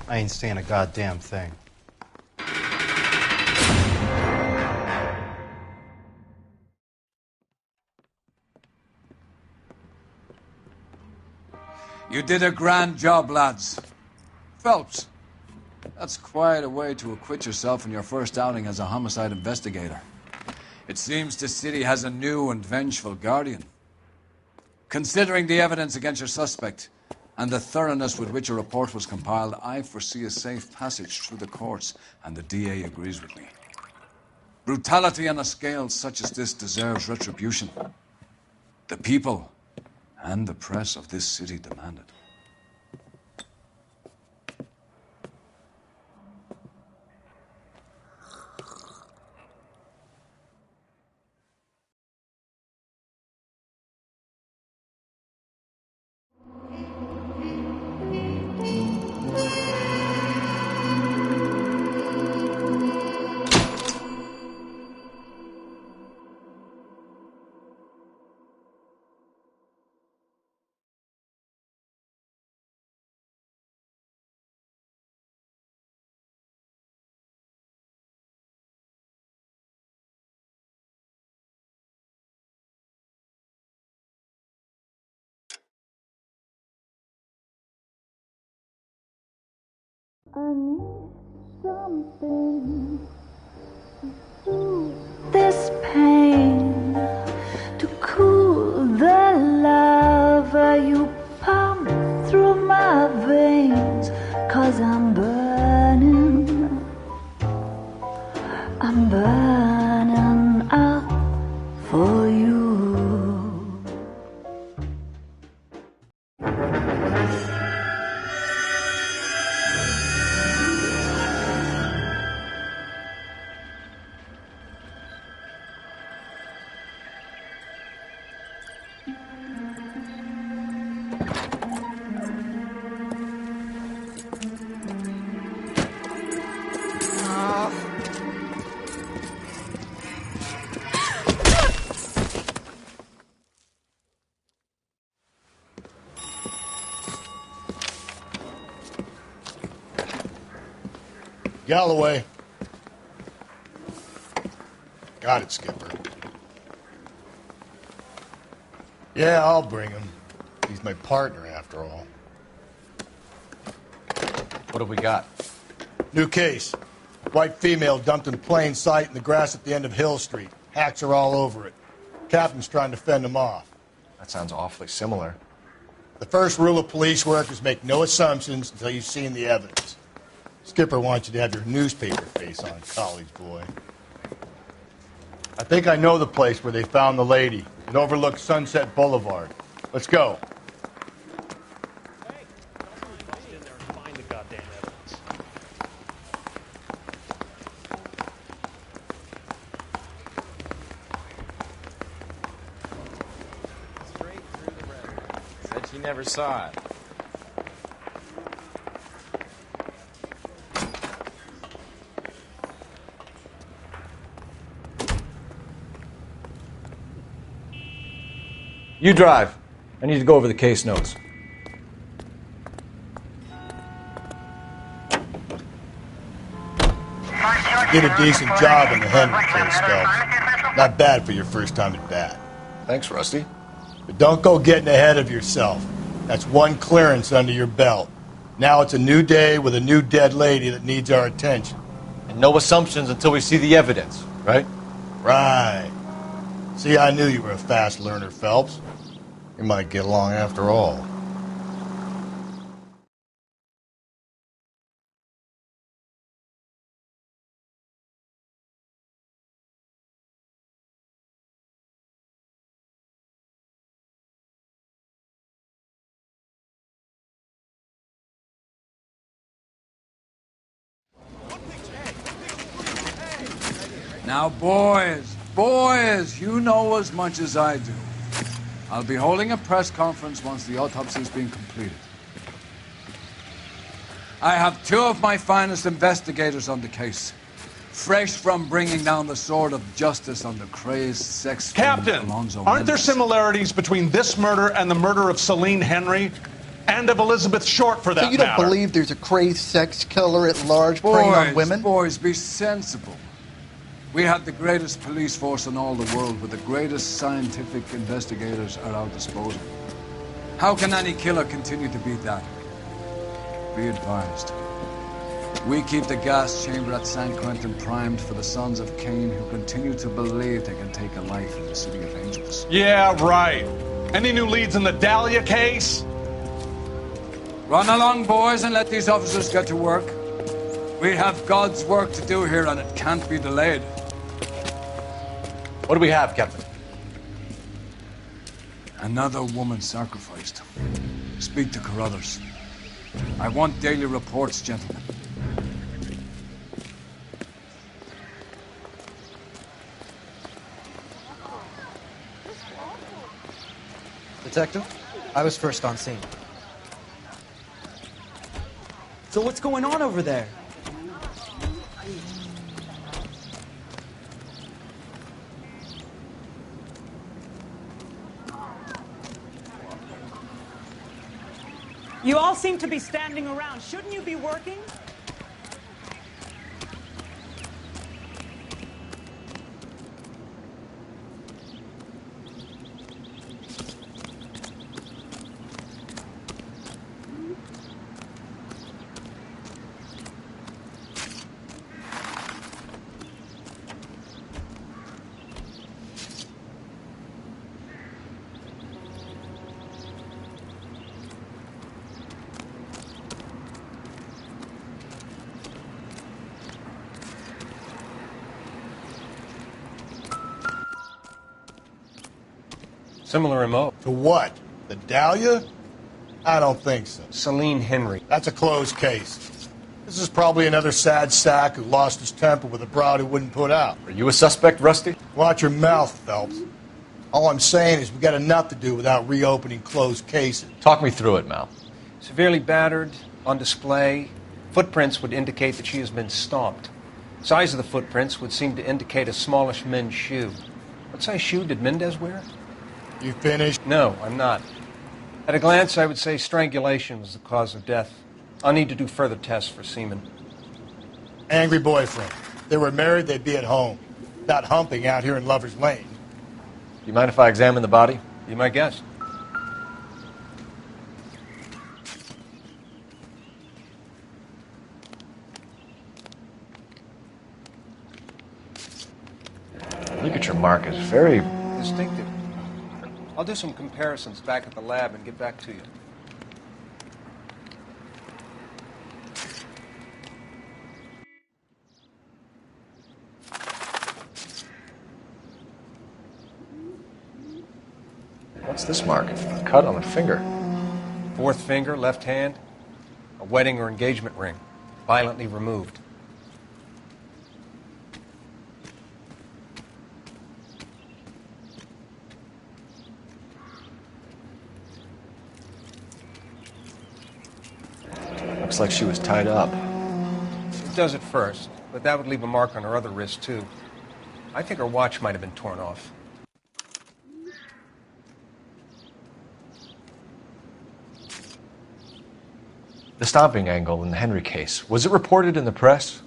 I ain't saying a goddamn thing. You did a grand job, lads. Phelps, that's quite a way to acquit yourself in your first outing as a homicide investigator. It seems the city has a new and vengeful guardian. Considering the evidence against your suspect and the thoroughness with which a report was compiled, I foresee a safe passage through the courts, and the DA agrees with me. Brutality on a scale such as this deserves retribution. The people and the press of this city demand it. I need something to soothe this pain, to cool the lava you pump through my veins, 'cause I'm burning up for you. Galloway. Got it, Skipper. Yeah, I'll bring him. He's my partner, after all. What have we got? New case. White female dumped in plain sight in the grass at the end of Hill Street. Hacks are all over it. Captain's trying to fend him off. That sounds awfully similar. The first rule of police work is make no assumptions until you've seen the evidence. Skipper wants you to have your newspaper face on, college boy. I think I know the place where they found the lady. It overlooks Sunset Boulevard. Let's go. Said she never saw it. You drive. I need to go over the case notes. You did a decent job in the Henry case, Phelps. Not bad for your first time at bat. Thanks, Rusty. But don't go getting ahead of yourself. That's one clearance under your belt. Now it's a new day with a new dead lady that needs our attention. And no assumptions until we see the evidence, right? Right. See, I knew you were a fast learner, Phelps. We might get along after all. Now, boys, you know as much as I do. I'll be holding a press conference once the autopsy's been completed. I have two of my finest investigators on the case, fresh from bringing down the sword of justice on the crazed sex Captain, Alonzo aren't there Mendez. similarities between this murder and the murder of Celine Henry? And of Elizabeth Short, for that So you don't matter? believe there's a crazed sex killer at large preying on women? Boys, be sensible. We have the greatest police force in all the world with the greatest scientific investigators at our disposal. How can any killer continue to beat that? Be advised. We keep the gas chamber at San Quentin primed for the sons of Cain who continue to believe they can take a life in the City of Angels. Yeah, right. Any new leads in the Dahlia case? Run along, boys, and let these officers get to work. We have God's work to do here, and it can't be delayed. What do we have, Captain? Another woman sacrificed. Speak to Carruthers. I want daily reports, gentlemen. Detective, I was first on scene. So what's going on over there? You all seem to be standing around. Shouldn't you be working? Similar MO. To what? The Dahlia? I don't think so. Celine Henry. That's a closed case. This is probably another sad sack who lost his temper with a broad who wouldn't put out. Are you a suspect, Rusty? Watch your mouth, Phelps. All I'm saying is we got enough to do without reopening closed cases. Talk me through it, Mal. Severely battered, on display. Footprints would indicate that she has been stomped. Size of the footprints would seem to indicate a smallish men's shoe. What size shoe did Mendez wear? You finished? No, I'm not. At a glance, I would say strangulation was the cause of death. I'll need to do further tests for semen. Angry boyfriend. If they were married, they'd be at home. Not humping out here in Lover's Lane. You mind if I examine the body? Be my guest. Ligature mark is very distinctive. I'll do some comparisons back at the lab and get back to you. What's this mark? A cut on a finger. Fourth finger, left hand. A wedding or engagement ring. Violently removed. Looks like she was tied up. It does at first, but that would leave a mark on her other wrist, too. I think her watch might have been torn off. The stomping angle in the Henry case, was it reported in the press?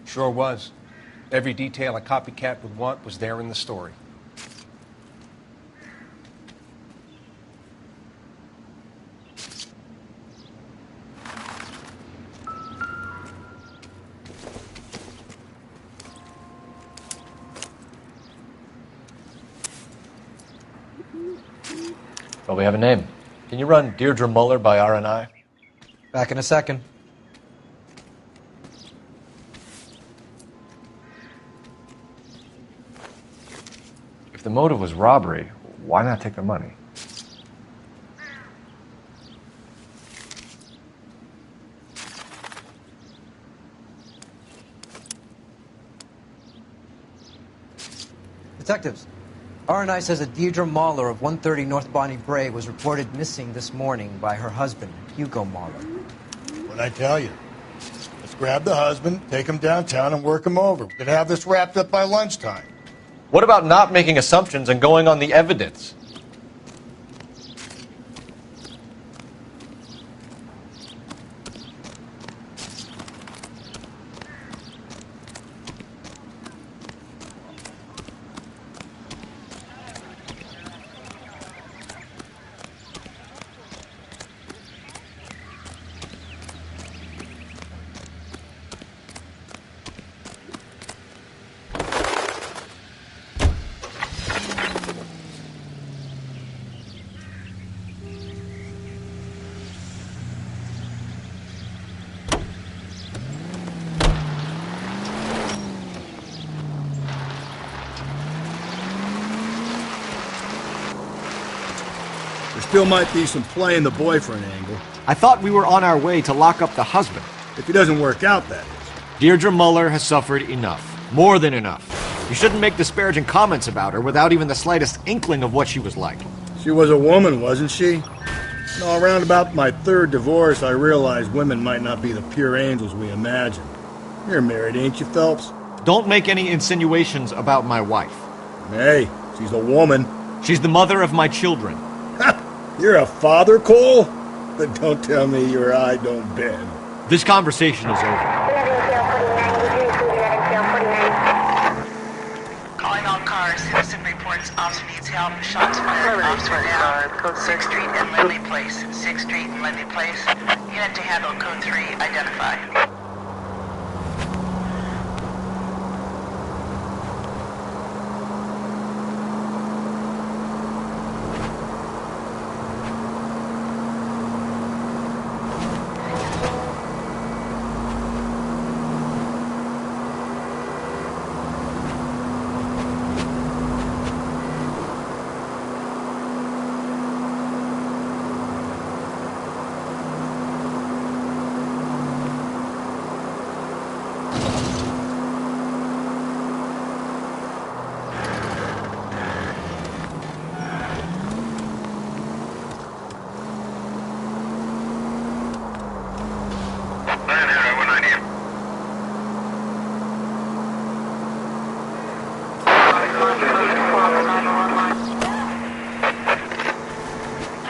Sure was. Every detail a copycat would want was there in the story. The we have a name. Can you run Deirdre Muller by RNI? Back in a second. If the motive was robbery, why not take their money? Detectives, RNI says that Deirdre Mahler of 130 North Bonnie Bray was reported missing this morning by her husband, Hugo Mahler. What'd I tell you? Let's grab the husband, take him downtown, and work him over. We could have this wrapped up by lunchtime. What about not making assumptions and going on the evidence? There still might be some play in the boyfriend angle. I thought we were on our way to lock up the husband. If he doesn't work out, that is. Deirdre Muller has suffered enough. More than enough. You shouldn't make disparaging comments about her without even the slightest inkling of what she was like. She was a woman, wasn't she? No, around about my third divorce, I realized women might not be the pure angels we imagine. You're married, ain't you, Phelps? Don't make any insinuations about my wife. Hey, she's a woman. She's the mother of my children. You're a father, Cole? But don't tell me your eye don't bend. This conversation is over. Calling all cars. Citizen reports officer needs help. Shots fired. Officer down. 6th Street and Lindley Place. 6th Street and Lindley Place. Unit to handle code 3. Identify.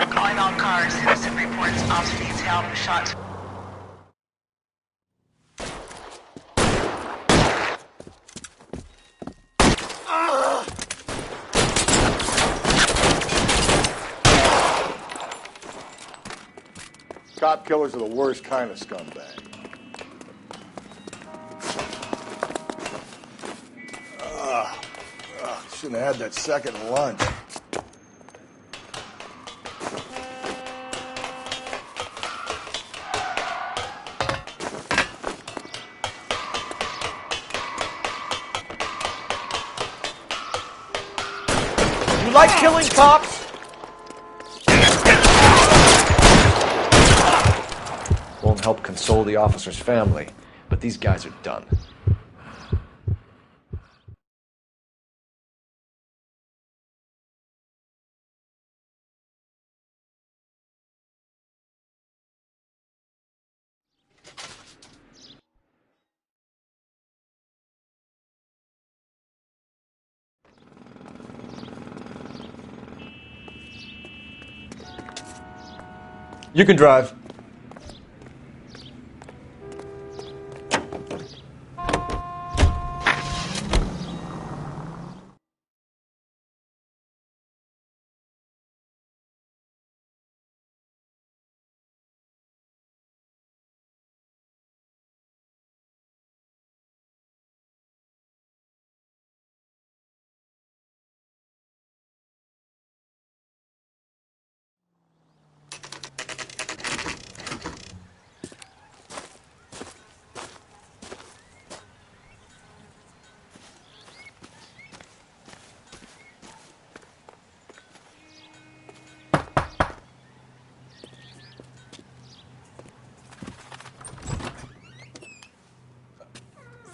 Calling all cars. Citizen reports officer needs help. Shots. Cop killers are the worst kind of scumbag. Shouldn't have had that second lunch. You like killing cops? Won't help console the officer's family, but these guys are done. You can drive.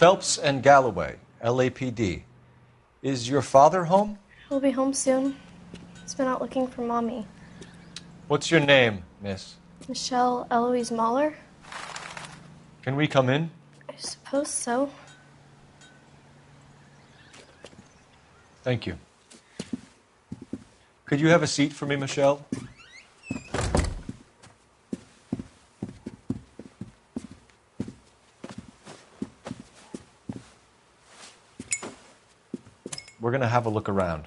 Phelps and Galloway, LAPD. Is your father home? He'll be home soon. He's been out looking for Mommy. What's your name, miss? Michelle Eloise Mahler? Can we come in? I suppose so. Thank you. Could you have a seat for me, Michelle? We're going to have a look around.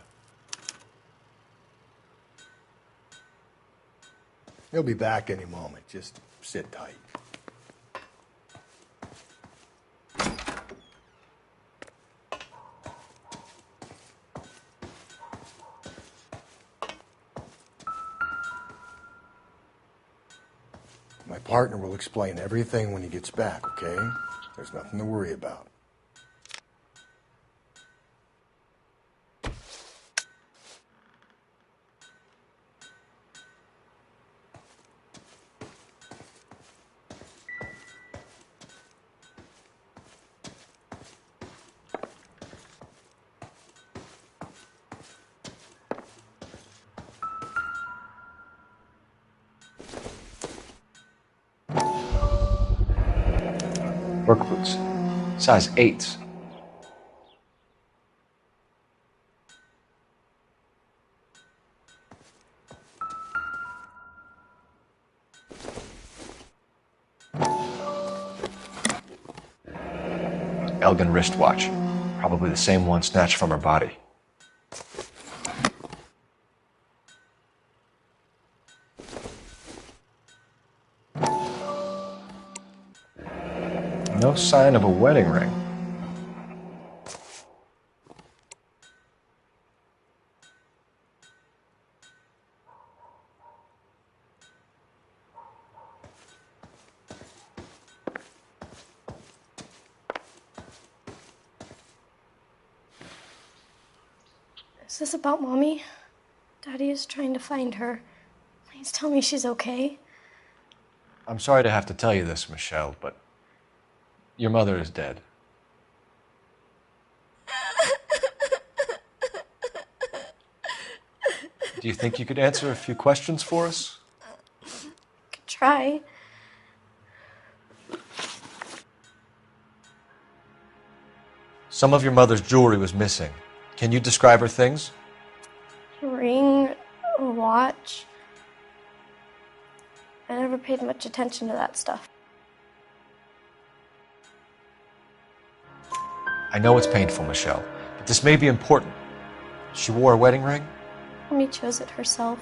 He'll be back any moment. Just sit tight. My partner will explain everything when he gets back, okay? There's nothing to worry about. Work boots. Size 8s. Elgin wristwatch. Probably the same one snatched from her body. No sign of a wedding ring. Is this about Mommy? Daddy is trying to find her. Please tell me she's okay. I'm sorry to have to tell you this, Michelle, but your mother is dead. Do you think you could answer a few questions for us? Could try. Some of your mother's jewelry was missing. Can you describe her things? A ring, a watch. I never paid much attention to that stuff. I know it's painful, Michelle, but this may be important. She wore a wedding ring? Mommy chose it herself.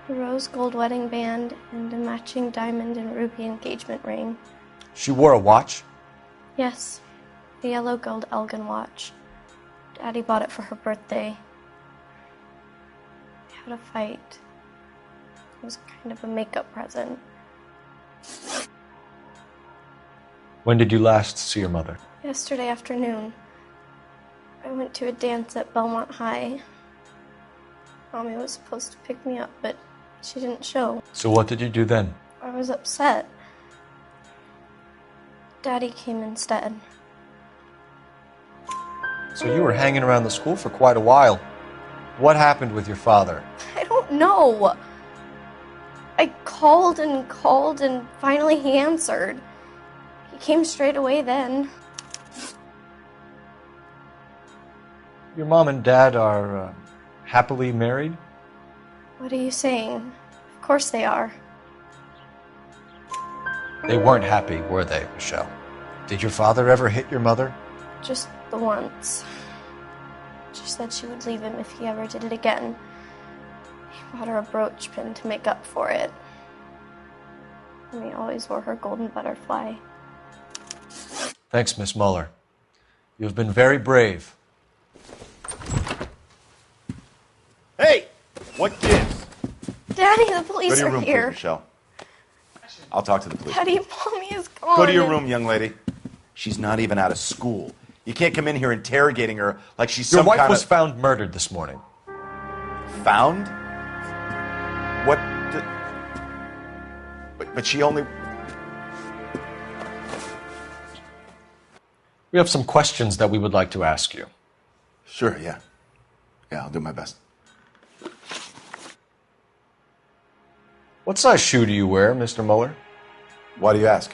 A rose gold wedding band and a matching diamond and ruby engagement ring. She wore a watch? Yes, the yellow gold Elgin watch. Daddy bought it for her birthday. We had a fight. It was kind of a makeup present. When did you last see your mother? Yesterday afternoon. I went to a dance at Belmont High. Mommy was supposed to pick me up, but she didn't show. So what did you do then? I was upset. Daddy came instead. So you were hanging around the school for quite a while. What happened with your father? I don't know. I called and finally he answered. He came straight away then. Your mom and dad are happily married? What are you saying? Of course they are. They weren't happy, were they, Michelle? Did your father ever hit your mother? Just the once. She said she would leave him if he ever did it again. He bought her a brooch pin to make up for it. And he always wore her golden butterfly. Thanks, Miss Muller. You have been very brave. Hey! What gives? Daddy, the police Go to your are room, here. please, Michelle. I'll talk to the police. Daddy, Mommy is gone. Go to your room, young lady. She's not even out of school. You can't come in here interrogating her like she's Your some wife kind was of... found murdered this morning. Found? What? But she only... We have some questions that we would like to ask you. Sure, yeah. Yeah, I'll do my best. What size shoe do you wear, Mr. Mueller? Why do you ask?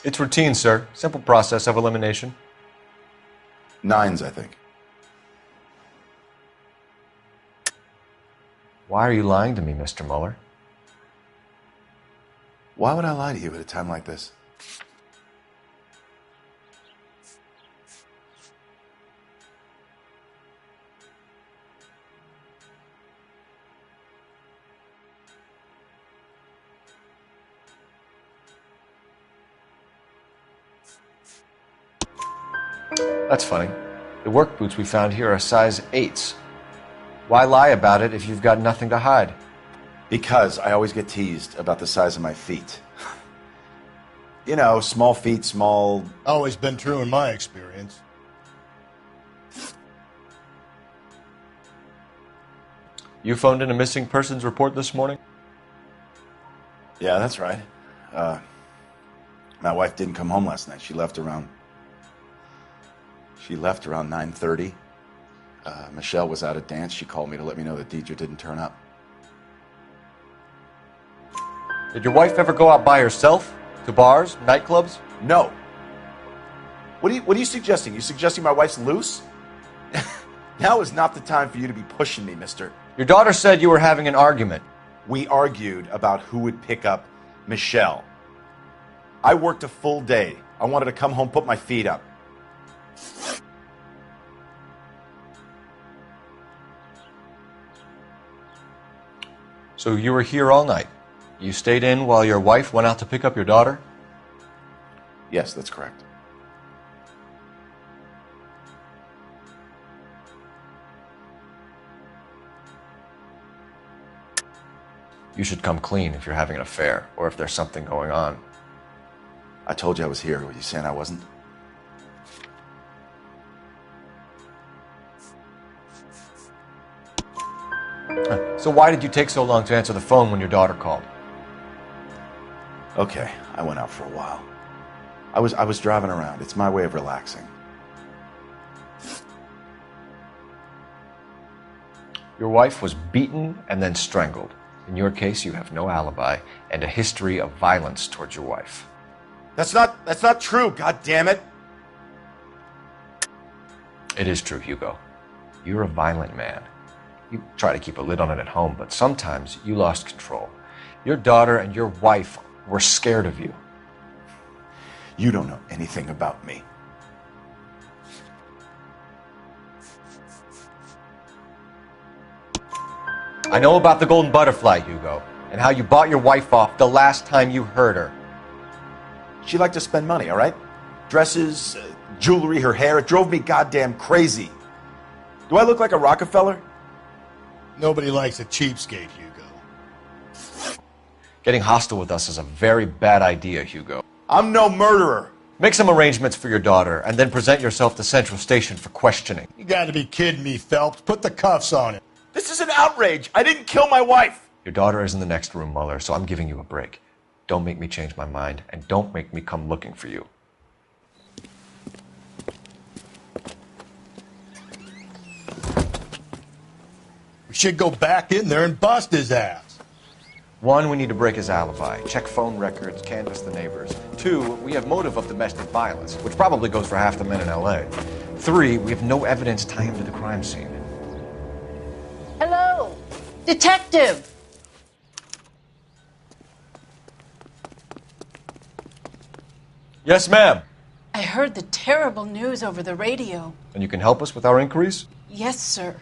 It's routine, sir. Simple process of elimination. 9s, I think. Why are you lying to me, Mr. Mueller? Why would I lie to you at a time like this? That's funny. The work boots we found here are size 8s. Why lie about it if you've got nothing to hide? Because I always get teased about the size of my feet. You know, small feet, small... Always been true in my experience. You phoned in a missing persons report this morning? Yeah, that's right. My wife didn't come home last night. She left around 9:30. Michelle was out at dance. She called me to let me know that Deidre didn't turn up. Did your wife ever go out by herself? To bars, nightclubs? No. What are you suggesting? You suggesting my wife's loose? Now is not the time for you to be pushing me, mister. Your daughter said you were having an argument. We argued about who would pick up Michelle. I worked a full day. I wanted to come home, put my feet up. So you were here all night? You stayed in while your wife went out to pick up your daughter? Yes, that's correct. You should come clean if you're having an affair, or if there's something going on. I told you I was here. Were you saying I wasn't? So why did you take so long to answer the phone when your daughter called? Okay, I went out for a while. I was driving around. It's my way of relaxing. Your wife was beaten and then strangled. In your case, you have no alibi and a history of violence towards your wife. That's not true, God damn it. It is true, Hugo. You're a violent man. You try to keep a lid on it at home, but sometimes you lost control. Your daughter and your wife were scared of you. You don't know anything about me. I know about the golden butterfly, Hugo, and how you bought your wife off the last time you heard her. She liked to spend money, all right? Dresses, jewelry, her hair. It drove me goddamn crazy. Do I look like a Rockefeller? Nobody likes a cheapskate, Hugo. Getting hostile with us is a very bad idea, Hugo. I'm no murderer. Make some arrangements for your daughter, and then present yourself to Central Station for questioning. You gotta be kidding me, Phelps. Put the cuffs on him. This is an outrage. I didn't kill my wife. Your daughter is in the next room, Mueller, so I'm giving you a break. Don't make me change my mind, and don't make me come looking for you. We should go back in there and bust his ass. 1, we need to break his alibi. Check phone records, canvass the neighbors. 2, we have motive of domestic violence, which probably goes for half the men in L.A. 3, we have no evidence tying him to the crime scene. Hello, detective. Yes, ma'am. I heard the terrible news over the radio. And you can help us with our inquiries? Yes, sir.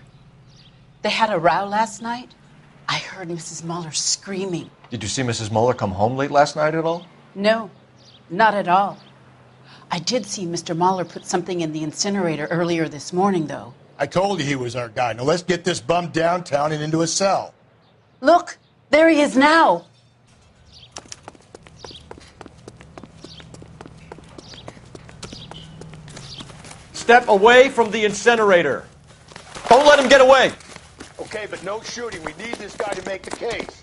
They had a row last night. I heard Mrs. Mueller screaming. Did you see Mrs. Mueller come home late last night at all? No, not at all. I did see Mr. Mueller put something in the incinerator earlier this morning, though. I told you he was our guy. Now let's get this bum downtown and into a cell. Look, there he is now. Step away from the incinerator. Don't let him get away. Okay, but no shooting. We need this guy to make the case.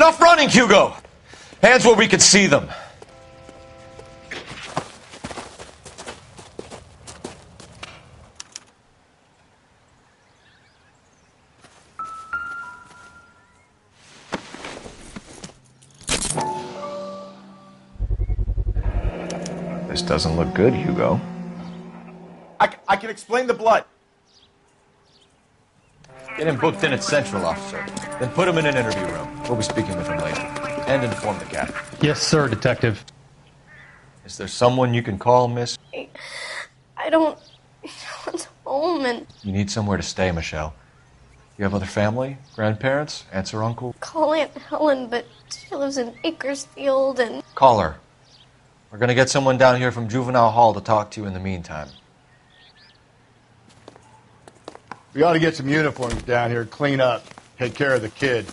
Enough running, Hugo! Hands where we can see them. This doesn't look good, Hugo. I can explain the blood. Get him booked in at Central, officer. Then put him in an interview room. We'll be speaking with him later. And inform the captain. Yes, sir, Detective. Is there someone you can call, miss? I don't... No one's home and... You need somewhere to stay, Michelle. You have other family? Grandparents? Aunts or uncle? Call Aunt Helen, but she lives in Bakersfield and... Call her. We're gonna get someone down here from Juvenile Hall to talk to you in the meantime. We ought to get some uniforms down here, clean up, take care of the kid.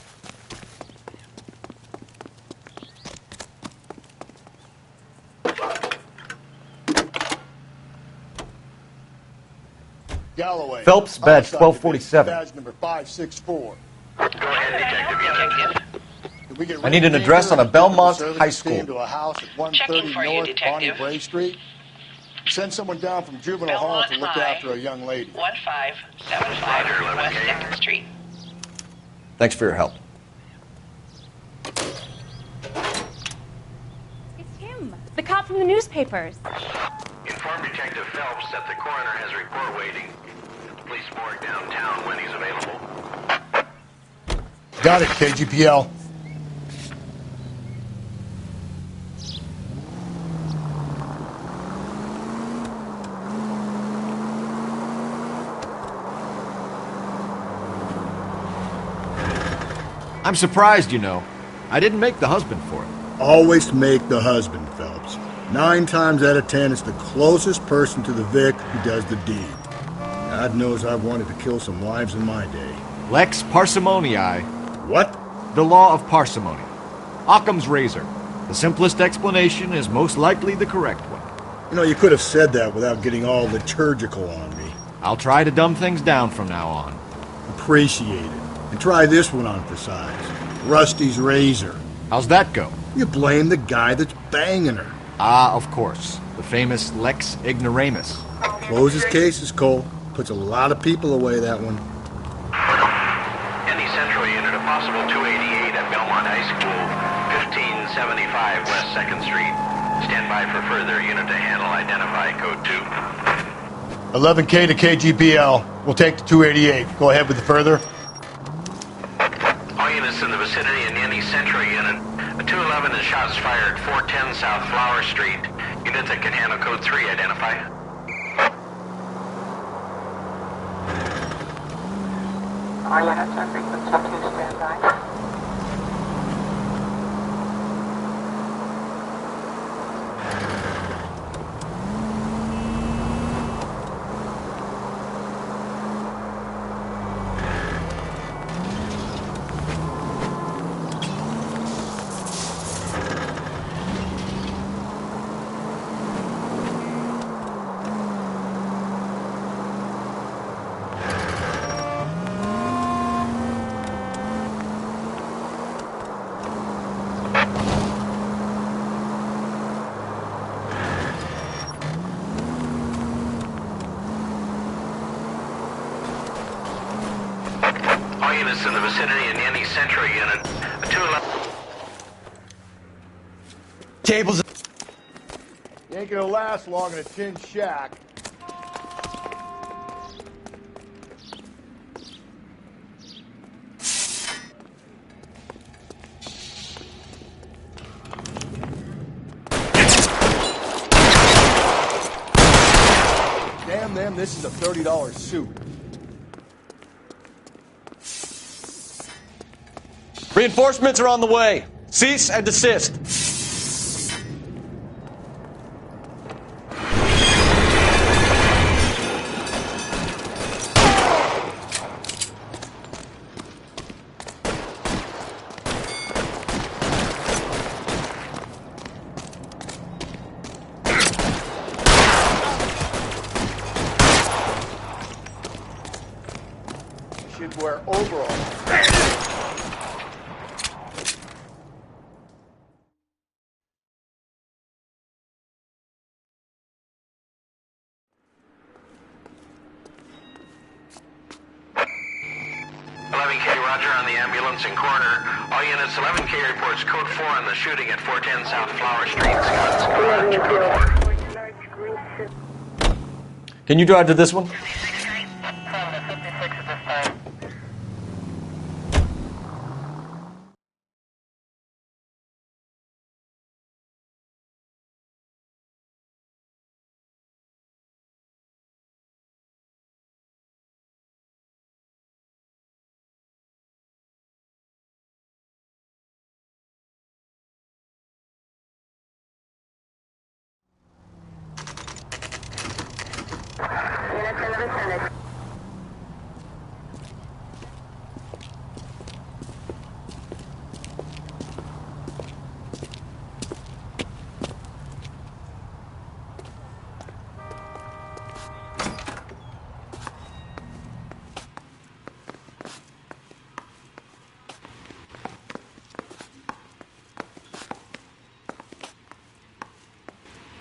Galloway. Phelps, badge 1247. Badge number 564. Go ahead, Detective. I need an address on a Belmont High School. To a house at 130 North Bonnie Bray Street. Send someone down from Juvenile Hall to look after a young lady. 1575 West 2nd Street. Thanks for your help. It's him, the cop from the newspapers. Inform Detective Phelps that the coroner has a report waiting at the police morgue downtown when he's available. Got it, KGPL. I'm surprised, you know. I didn't make the husband for it. Always make the husband, Phelps. 9 times out of 10, it's the closest person to the Vic who does the deed. God knows I've wanted to kill some wives in my day. Lex parsimoniae. What? The law of parsimony. Occam's razor. The simplest explanation is most likely the correct one. You know, you could have said that without getting all liturgical on me. I'll try to dumb things down from now on. Appreciate it. And try this one on for size. Rusty's razor. How's that go? You blame the guy that's banging her. Ah, of course. The famous Lex Ignoramus. Closes cases, Cole. Puts a lot of people away, that one. Any Central unit, a possible 288 at Belmont High School, 1575 West 2nd Street. Stand by for further unit to handle. Identify code 2. 11K to KGPL. We'll take the 288. Go ahead with the further. All units in the vicinity in any Central unit. A 211 and shots fired, 410 South Flower Street. Unit that can handle code 3, identify. All units are frequency 2, stand by. All units in the vicinity in any Central unit. A 211... Tables. You ain't gonna last long in a tin shack. Damn them, this is a $30 suit. Reinforcements are on the way. Cease and desist. Should wear overalls. on the ambulance and coroner. All units 11K reports code 4 on the shooting at 410 South Flower Street. Code 4. Can you drive to this one?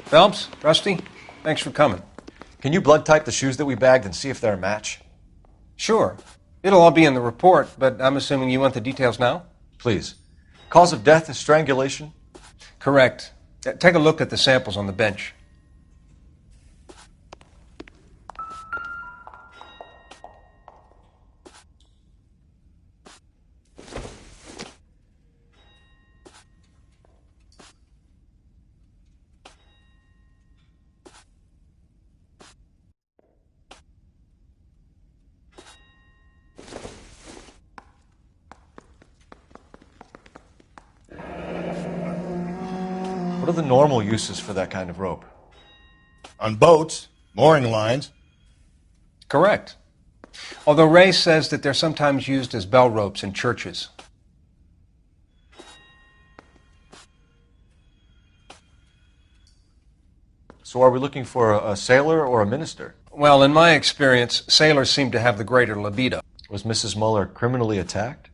Phelps, Rusty, thanks for coming. Can you blood type the shoes that we bagged and see if they're a match? Sure. It'll all be in the report, but I'm assuming you want the details now? Please. Cause of death is strangulation? Correct. Take a look at the samples on the bench. What are the normal uses for that kind of rope? On boats, mooring lines. Correct. Although Ray says that they're sometimes used as bell ropes in churches. So are we looking for a sailor or a minister? Well, in my experience, sailors seem to have the greater libido. Was Mrs. Muller criminally attacked?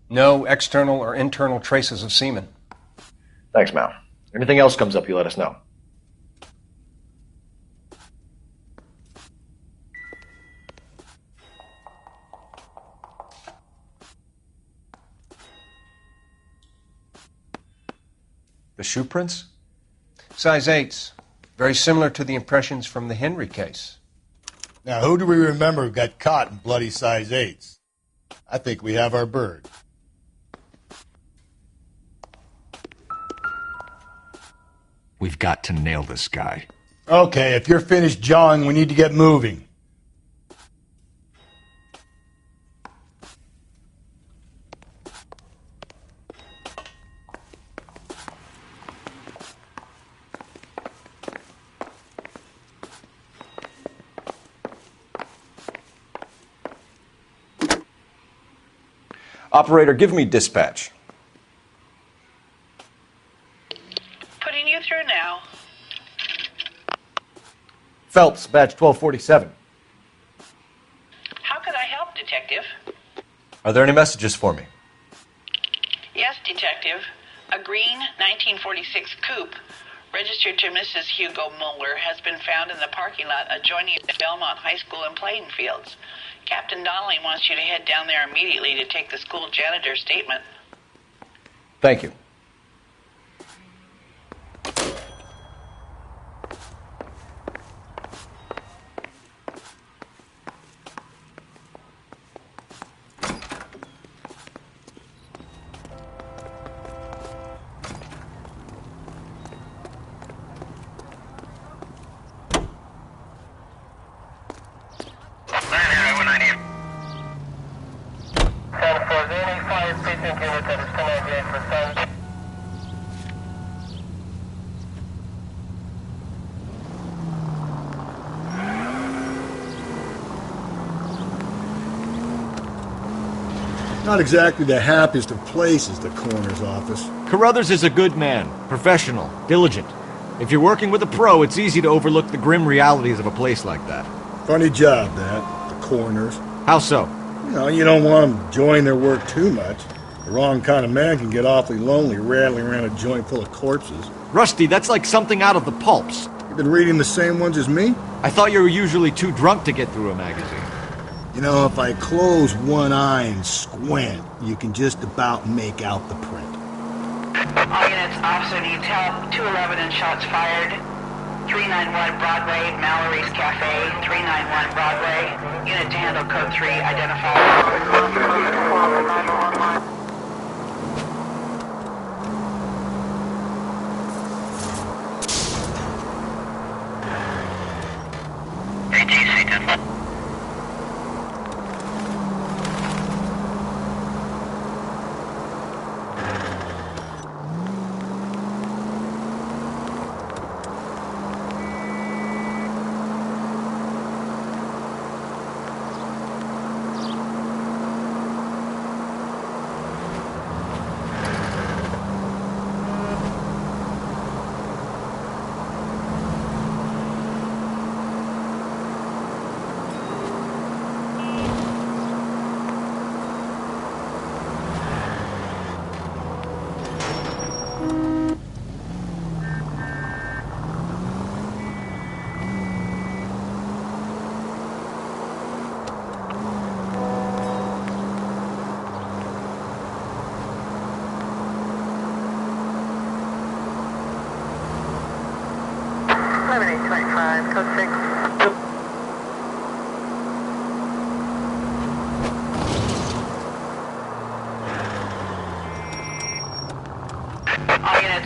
No external or internal traces of semen. Thanks, Mal. Anything else comes up, you let us know. The shoe prints? Size 8s. Very similar to the impressions from the Henry case. Now, who do we remember who got caught in bloody size 8s? I think we have our bird. We've got to nail this guy. Okay, if you're finished jawing, we need to get moving. Operator, give me dispatch. Putting you through now. Phelps, badge 1247. How could I help, Detective? Are there any messages for me? Yes, Detective. A green 1946 coupe, registered to Mrs. Hugo Muller, has been found in the parking lot adjoining the Belmont High School and playing fields. Captain Donnelly wants you to head down there immediately to take the school janitor's statement. Thank you. Not exactly the happiest of places, the coroner's office. Carruthers is a good man, professional, diligent. If you're working with a pro, it's easy to overlook the grim realities of a place like that. Funny job, that, the coroner's. How so? You don't want them enjoying their work too much. The wrong kind of man can get awfully lonely rattling around a joint full of corpses. Rusty, that's like something out of the pulps. You been reading the same ones as me? I thought you were usually too drunk to get through a magazine. You know, if I close one eye and squint, you can just about make out the print. All units, officer needs help. 211 and shots fired. 391 Broadway, Mallory's Cafe. 391 Broadway. Unit to handle code 3, identified.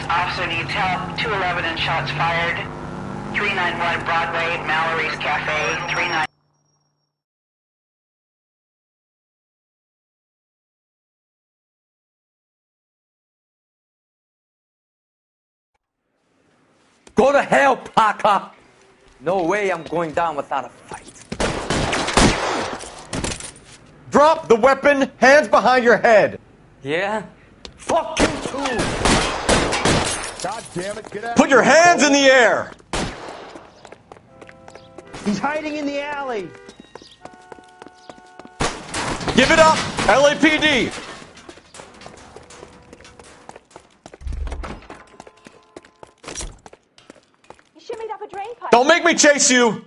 Officer needs help. 211 and shots fired. 391 Broadway, Mallory's Cafe. 39. Go to hell, Parker! No way I'm going down without a fight. Drop the weapon, hands behind your head. Yeah? Fuck you too! God damn it, get out. Put your hands in the air! He's hiding in the alley. Give it up, LAPD! He shimmied up a drain pipe. Don't make me chase you!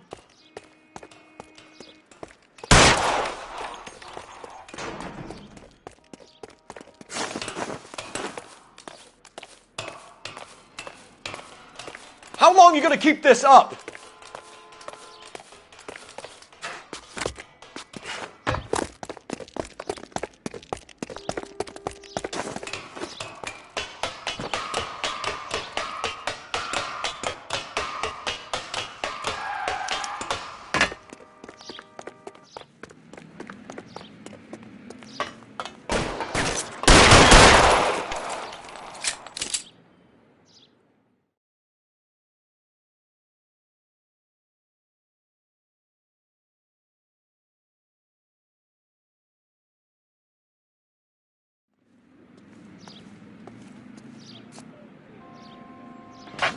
How long are you gonna keep this up?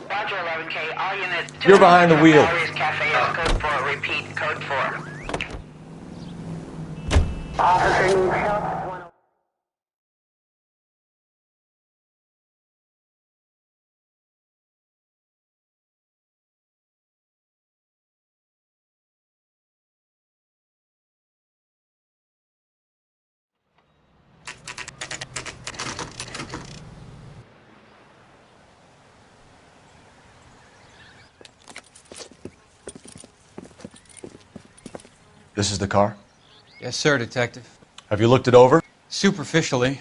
Roger 11K, all units. You're behind the wheel. Mallory's Cafe is code 4. Repeat, code 4. Officer needs help. This is the car? Yes, sir, Detective. Have you looked it over? Superficially.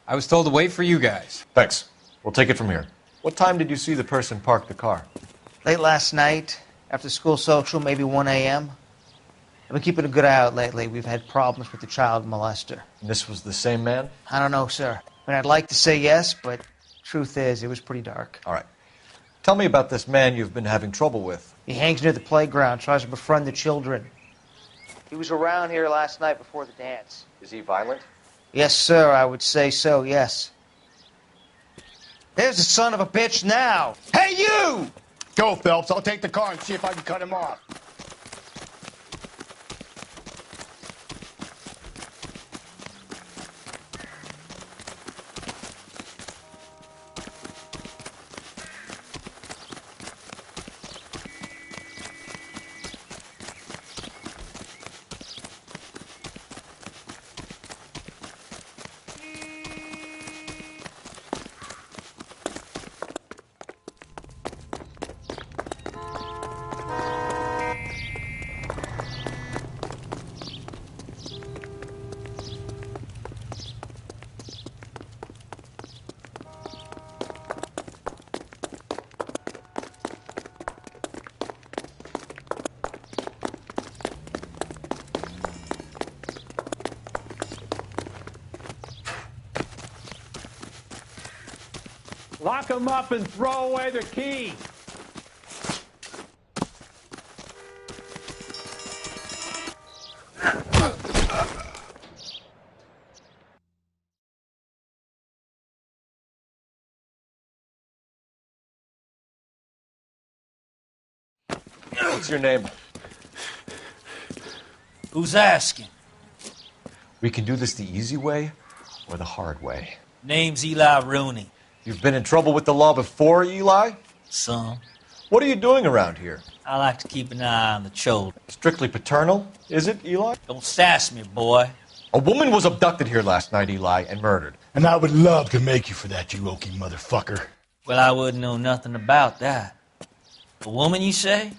I was told to wait for you guys. Thanks. We'll take it from here. What time did you see the person park the car? Late last night, after school social, maybe 1 a.m. I've been keeping a good eye out lately. We've had problems with the child molester. And this was the same man? I don't know, sir. I mean, I'd like to say yes, but truth is, it was pretty dark. All right. Tell me about this man you've been having trouble with. He hangs near the playground, tries to befriend the children. He was around here last night before the dance. Is he violent? Yes, sir, I would say so, yes. There's the son of a bitch now. Hey, you! Go, Phelps. I'll take the car and see if I can cut him off. Lock him up and throw away the key. What's your name? Who's asking? We can do this the easy way or the hard way. Name's Eli Rooney. You've been in trouble with the law before, Eli? Some. What are you doing around here? I like to keep an eye on the children. Strictly paternal, is it, Eli? Don't sass me, boy. A woman was abducted here last night, Eli, and murdered. And I would love to make you for that, you oaky motherfucker. Well, I wouldn't know nothing about that. A woman, you say?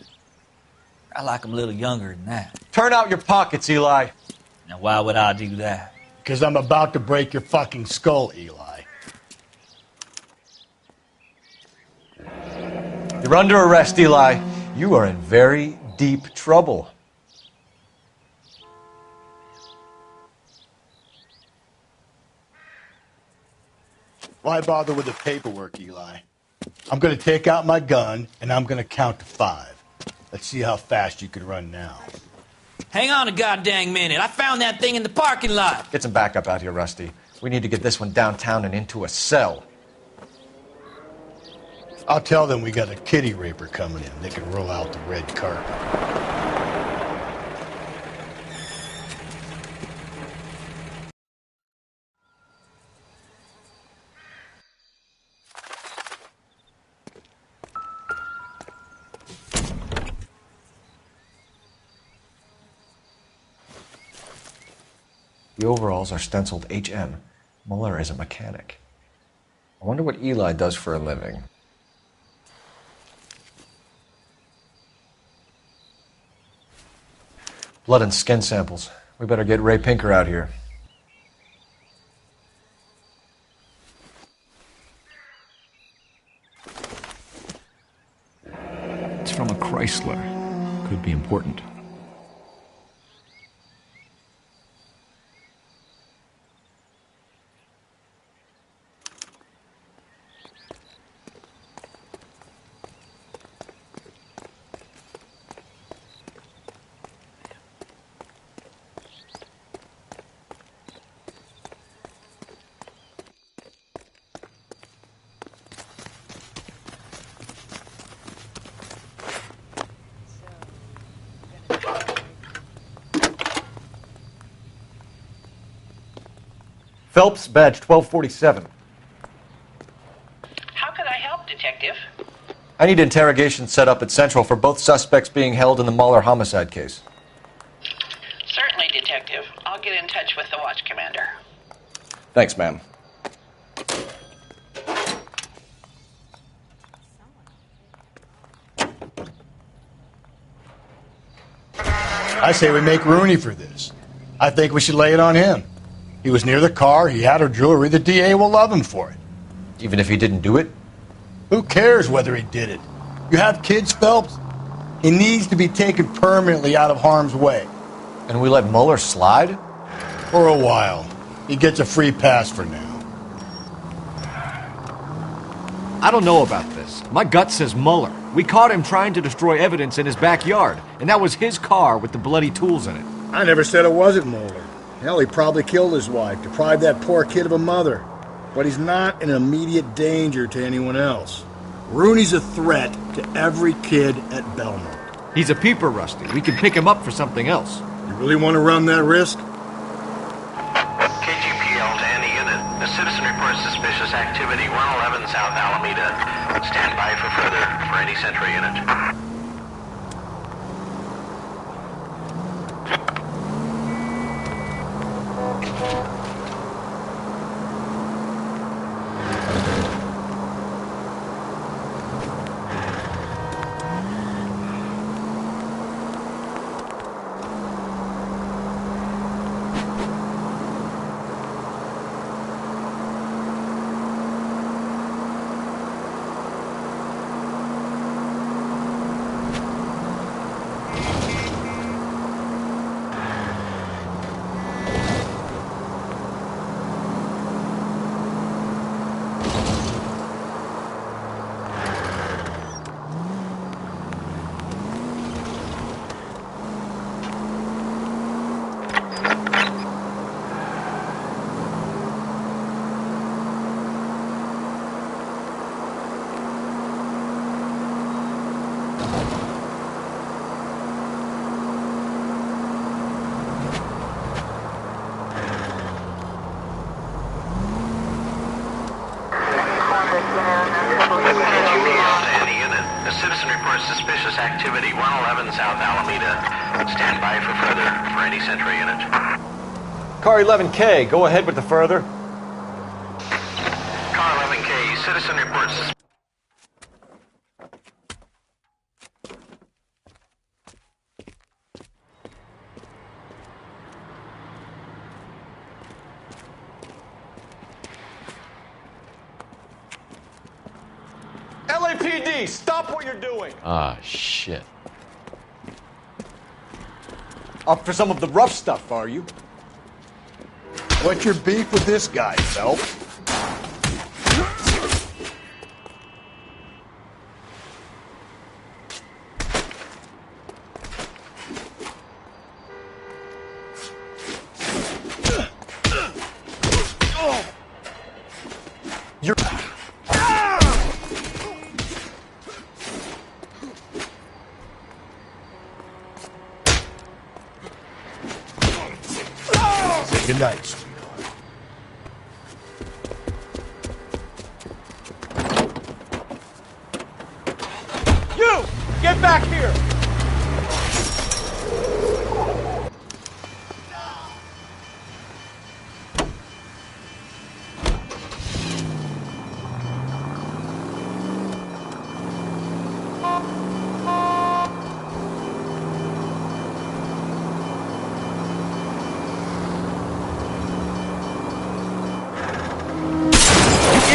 I like 'em a little younger than that. Turn out your pockets, Eli. Now, why would I do that? Because I'm about to break your fucking skull, Eli. You're under arrest, Eli. You are in very deep trouble. Why bother with the paperwork, Eli? I'm going to take out my gun, and I'm going to count to 5. Let's see how fast you can run now. Hang on a goddamn minute. I found that thing in the parking lot. Get some backup out here, Rusty. We need to get this one downtown and into a cell. I'll tell them we got a kitty raper coming in. They can roll out the red carpet. The overalls are stenciled HM. Muller is a mechanic. I wonder what Eli does for a living. Blood and skin samples. We better get Ray Pinker out here. It's from a Chrysler. Could be important. Phelps, badge 1247. How could I help, Detective? I need interrogation set up at Central for both suspects being held in the Muller homicide case. Certainly, Detective. I'll get in touch with the watch commander. Thanks, ma'am. I say we make Rooney for this. I think we should lay it on him. He was near the car, he had her jewelry, the DA will love him for it. Even if he didn't do it? Who cares whether he did it? You have kids, Phelps? He needs to be taken permanently out of harm's way. And we let Muller slide? For a while. He gets a free pass for now. I don't know about this. My gut says Muller. We caught him trying to destroy evidence in his backyard, and that was his car with the bloody tools in it. I never said it wasn't Muller. Hell, he probably killed his wife, deprived that poor kid of a mother. But he's not an immediate danger to anyone else. Rooney's a threat to every kid at Belmont. He's a peeper, Rusty. We can pick him up for something else. You really want to run that risk? KGPL to any unit. A citizen reports suspicious activity 111 South Alameda. Stand by for any Central unit. A citizen reports suspicious activity 111 South Alameda. Stand by for further for any Central unit. Car 11K, go ahead with the further. Car 11K, citizen reports suspicious. LAPD, stop what you're doing. Ah, shit. Up for some of the rough stuff, are you? What's your beef with this guy, Phelps? Good night, sweetheart. You! Get back here!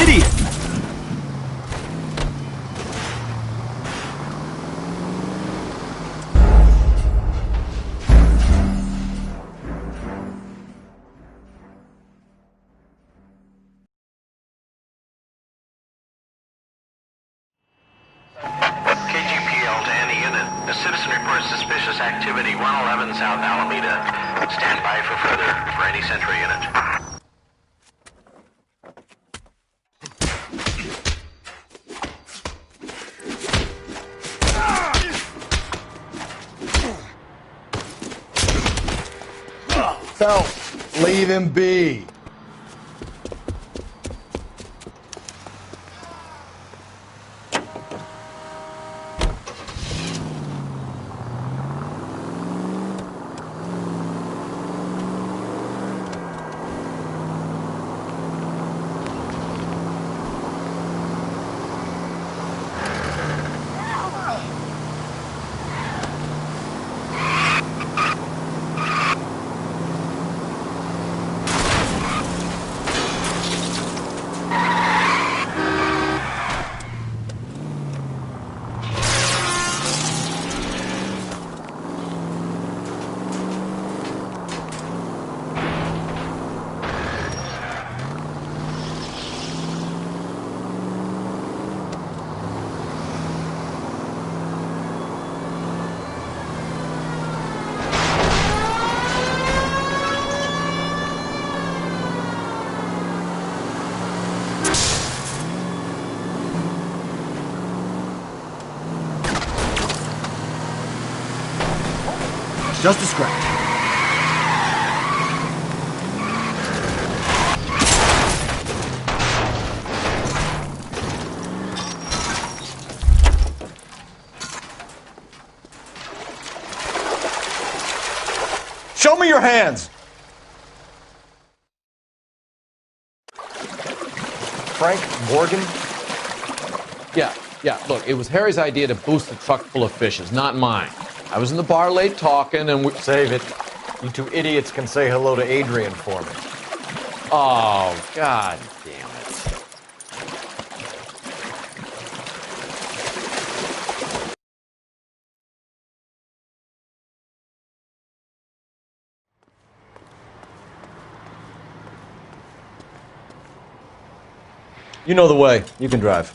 Idiot! KGPL to any unit. A citizen reports suspicious activity 111 South Alameda. Stand by for further for any Central unit. Phelps, leave him be. Just a scratch. Show me your hands! Frank Morgan? Yeah, look, it was Harry's idea to boost the truck full of fishes, not mine. I was in the bar late talking and we... Save it. You two idiots can say hello to Adrian for me. Oh, god damn it. You know the way. You can drive.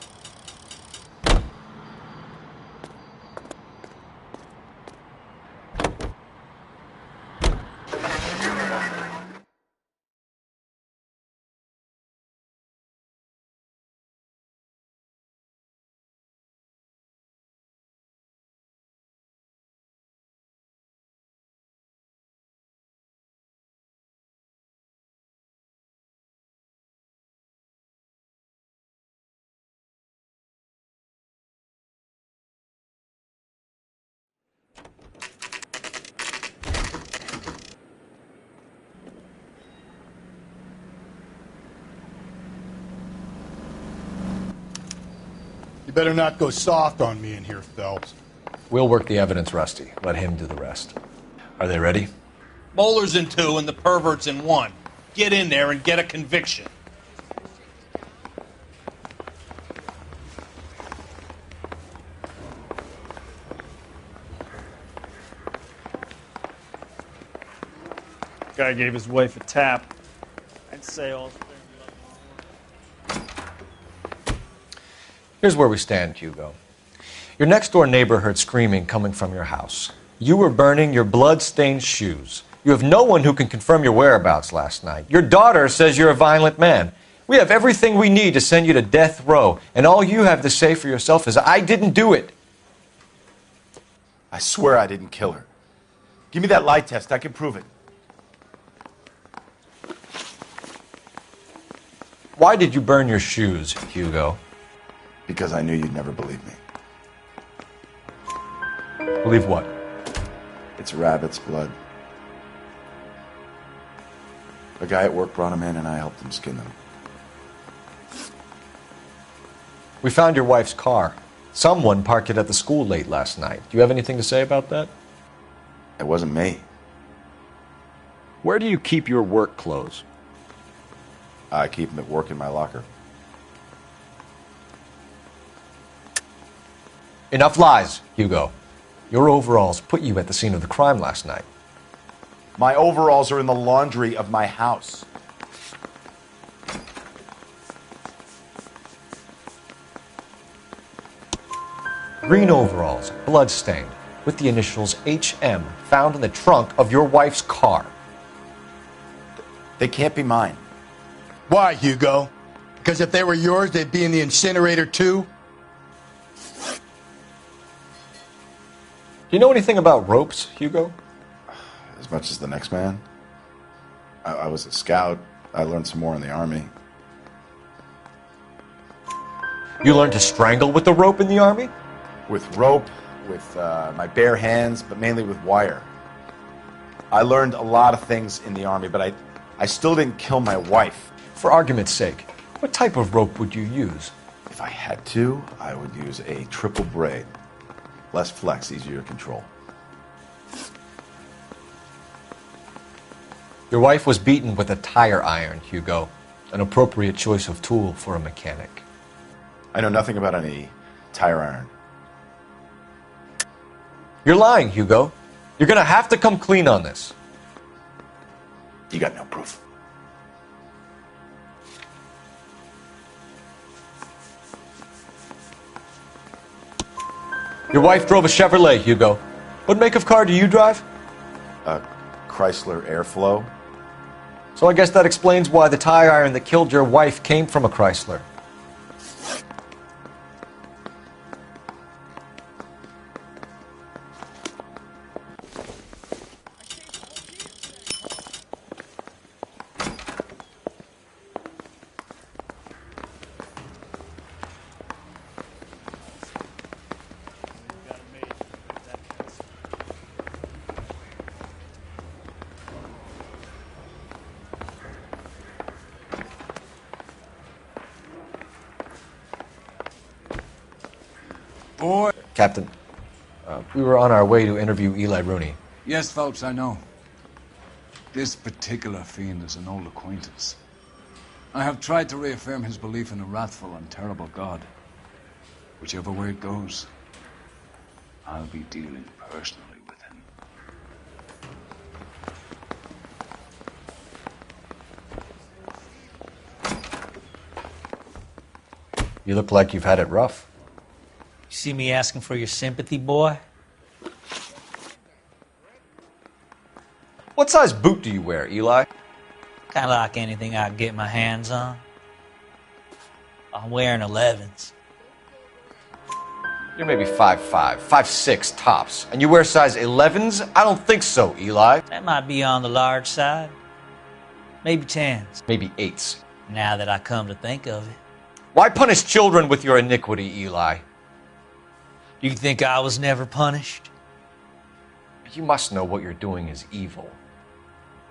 better not go soft on me in here, Phelps. We'll work the evidence, Rusty. Let him do the rest. Are they ready? Bowler's in 2 and the pervert's in 1. Get in there and get a conviction. Guy gave his wife a tap. I'd say all. Here's where we stand, Hugo. Your next-door neighbor heard screaming coming from your house. You were burning your blood-stained shoes. You have no one who can confirm your whereabouts last night. Your daughter says you're a violent man. We have everything we need to send you to death row, and all you have to say for yourself is, I didn't do it. I swear I didn't kill her. Give me that lie test. I can prove it. Why did you burn your shoes, Hugo? Because I knew you'd never believe me. Believe what? It's rabbit's blood. A guy at work brought him in and I helped him skin them. We found your wife's car. Someone parked it at the school late last night. Do you have anything to say about that? It wasn't me. Where do you keep your work clothes? I keep them at work in my locker. Enough lies, Hugo. Your overalls put you at the scene of the crime last night. My overalls are in the laundry of my house. Green overalls, blood-stained, with the initials HM found in the trunk of your wife's car. They can't be mine. Why, Hugo? Because if they were yours, they'd be in the incinerator too? Do you know anything about ropes, Hugo? As much as the next man. I was a scout. I learned some more in the Army. You learned to strangle with the rope in the Army? With rope, with my bare hands, but mainly with wire. I learned a lot of things in the Army, but I still didn't kill my wife. For argument's sake, what type of rope would you use? If I had to, I would use a triple braid. Less flex, easier to control. Your wife was beaten with a tire iron, Hugo. An appropriate choice of tool for a mechanic. I know nothing about any tire iron. You're lying, Hugo. You're gonna have to come clean on this. You got no proof. Your wife drove a Chevrolet, Hugo. What make of car do you drive? A Chrysler Airflow. So I guess that explains why the tire iron that killed your wife came from a Chrysler. Boy. Captain, we were on our way to interview Eli Rooney. Yes, Phelps, I know. This particular fiend is an old acquaintance. I have tried to reaffirm his belief in a wrathful and terrible God. Whichever way it goes, I'll be dealing personally with him. You look like you've had it rough. You see me asking for your sympathy, boy? What size boot do you wear, Eli? Kind of like anything I can get my hands on. I'm wearing 11s. You're maybe 5'5", 5'6", tops. And you wear size 11s? I don't think so, Eli. That might be on the large side. Maybe 10s. Maybe 8s. Now that I come to think of it. Why punish children with your iniquity, Eli? You think I was never punished? You must know what you're doing is evil.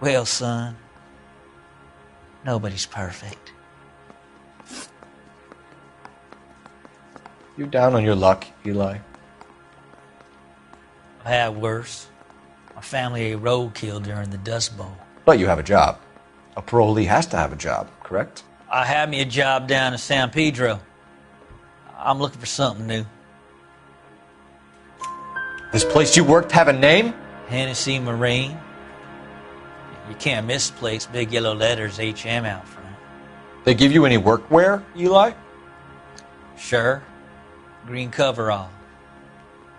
Well, son, nobody's perfect. You down on your luck, Eli? I've had worse. My family ate roadkill during the Dust Bowl. But you have a job. A parolee has to have a job, correct? I had me a job down in San Pedro. I'm looking for something new. This place you worked have a name? Hennessy Marine. You can't miss the place. Big yellow letters, HM out front. They give you any workwear, Eli? Sure. Green coverall.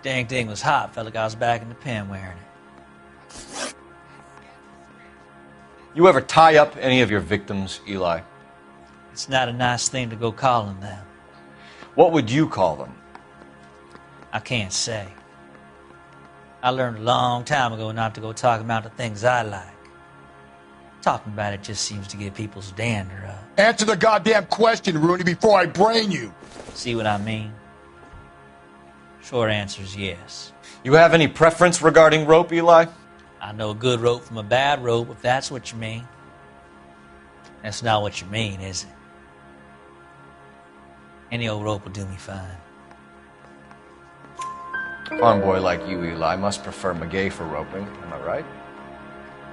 Dang thing was hot. Felt like I was back in the pen wearing it. You ever tie up any of your victims, Eli? It's not a nice thing to go calling them. What would you call them? I can't say. I learned a long time ago not to go talking about the things I like. Talking about it just seems to get people's dander up. Answer the goddamn question, Rooney, before I brain you. See what I mean? Short answer is yes. You have any preference regarding rope, Eli? I know a good rope from a bad rope, if that's what you mean. That's not what you mean, is it? Any old rope will do me fine. A farm boy like you, Eli, must prefer maguey for roping. Am I right?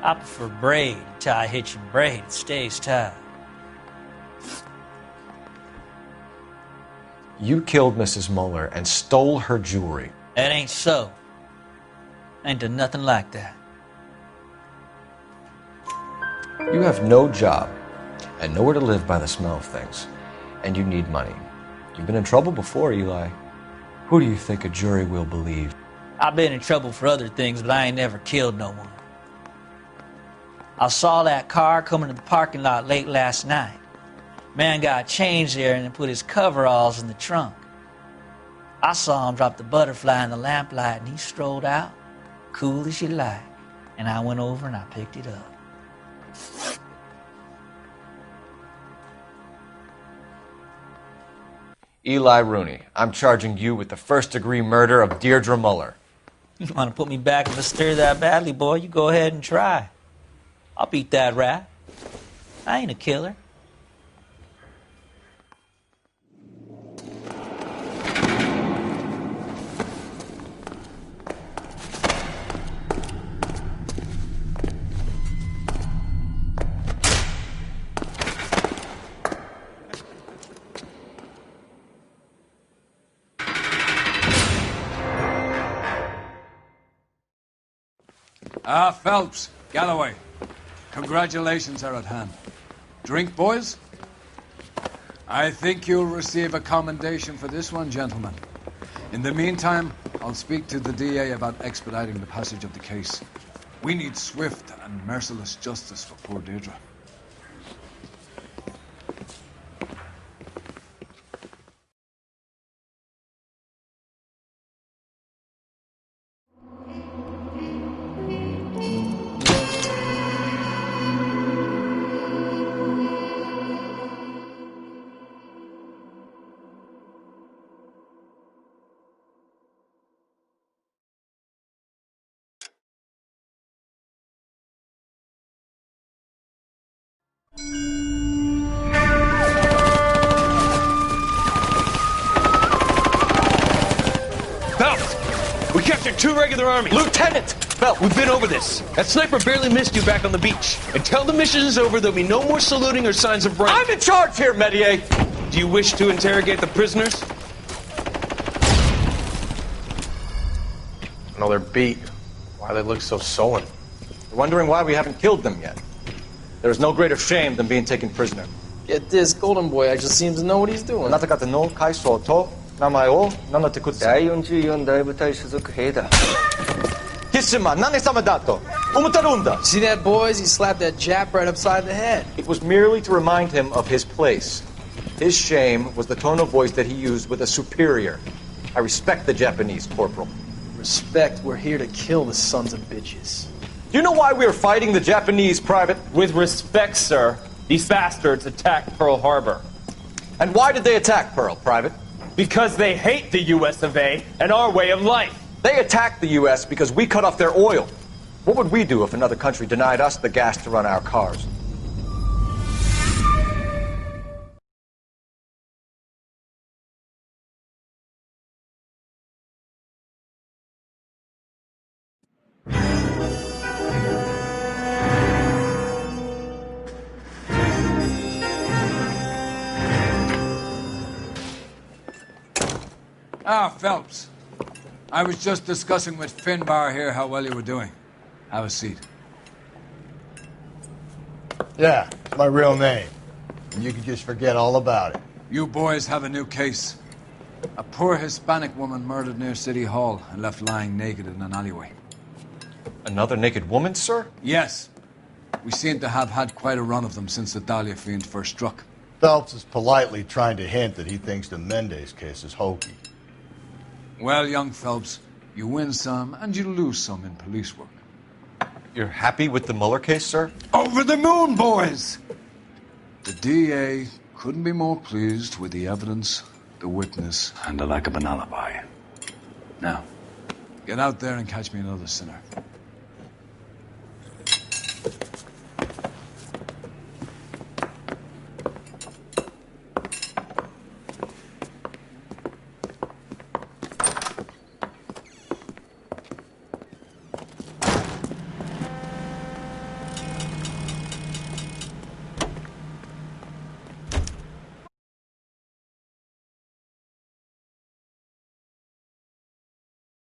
I prefer braid. Tie, hitch, and braid. It stays tied. You killed Mrs. Muller and stole her jewelry. That ain't so. I ain't done nothing like that. You have no job and nowhere to live by the smell of things, and you need money. You've been in trouble before, Eli. Who do you think a jury will believe? I've been in trouble for other things, but I ain't never killed no one. I saw that car coming to the parking lot late last night. Man got changed there and put his coveralls in the trunk. I saw him drop the butterfly in the lamplight, and he strolled out, cool as you like. And I went over and I picked it up. Eli Rooney, I'm charging you with the first-degree murder of Deirdre Muller. You want to put me back in the stir that badly, boy? You go ahead and try. I'll beat that rap. I ain't a killer. Phelps, Galloway, congratulations are at hand. Drink, boys? I think you'll receive a commendation for this one, gentlemen. In the meantime, I'll speak to the DA about expediting the passage of the case. We need swift and merciless justice for poor Deirdre. We captured 2 regular army. Lieutenant! Phelps, we've been over this. That sniper barely missed you back on the beach. Until the mission is over, there'll be no more saluting or signs of rank. I'm in charge here, Medier! Do you wish to interrogate the prisoners? No, they're beat. Why they look so sullen? You're wondering why we haven't killed them yet. There is no greater shame than being taken prisoner. Yet this golden boy actually seems to know what he's doing. See that, boys? He slapped that Jap right upside the head. It was merely to remind him of his place. His shame was the tone of voice that he used with a superior. I respect the Japanese, Corporal. Respect, we're here to kill the sons of bitches. Do you know why we are fighting the Japanese, Private? With respect, sir, these bastards attacked Pearl Harbor. And why did they attack Pearl, Private? Because they hate the US of A and our way of life. They attacked the US because we cut off their oil. What would we do if another country denied us the gas to run our cars? Ah, Phelps. I was just discussing with Finbar here how well you were doing. Have a seat. Yeah, it's my real name. And you can just forget all about it. You boys have a new case. A poor Hispanic woman murdered near City Hall and left lying naked in an alleyway. Another naked woman, sir? Yes. We seem to have had quite a run of them since the Dahlia fiend first struck. Phelps is politely trying to hint that he thinks the Mendez case is hokey. Well, young Phelps, you win some and you lose some in police work. You're happy with the Mueller case, sir? Over the moon, boys! The DA couldn't be more pleased with the evidence, the witness, and the lack of an alibi. Now, get out there and catch me another sinner.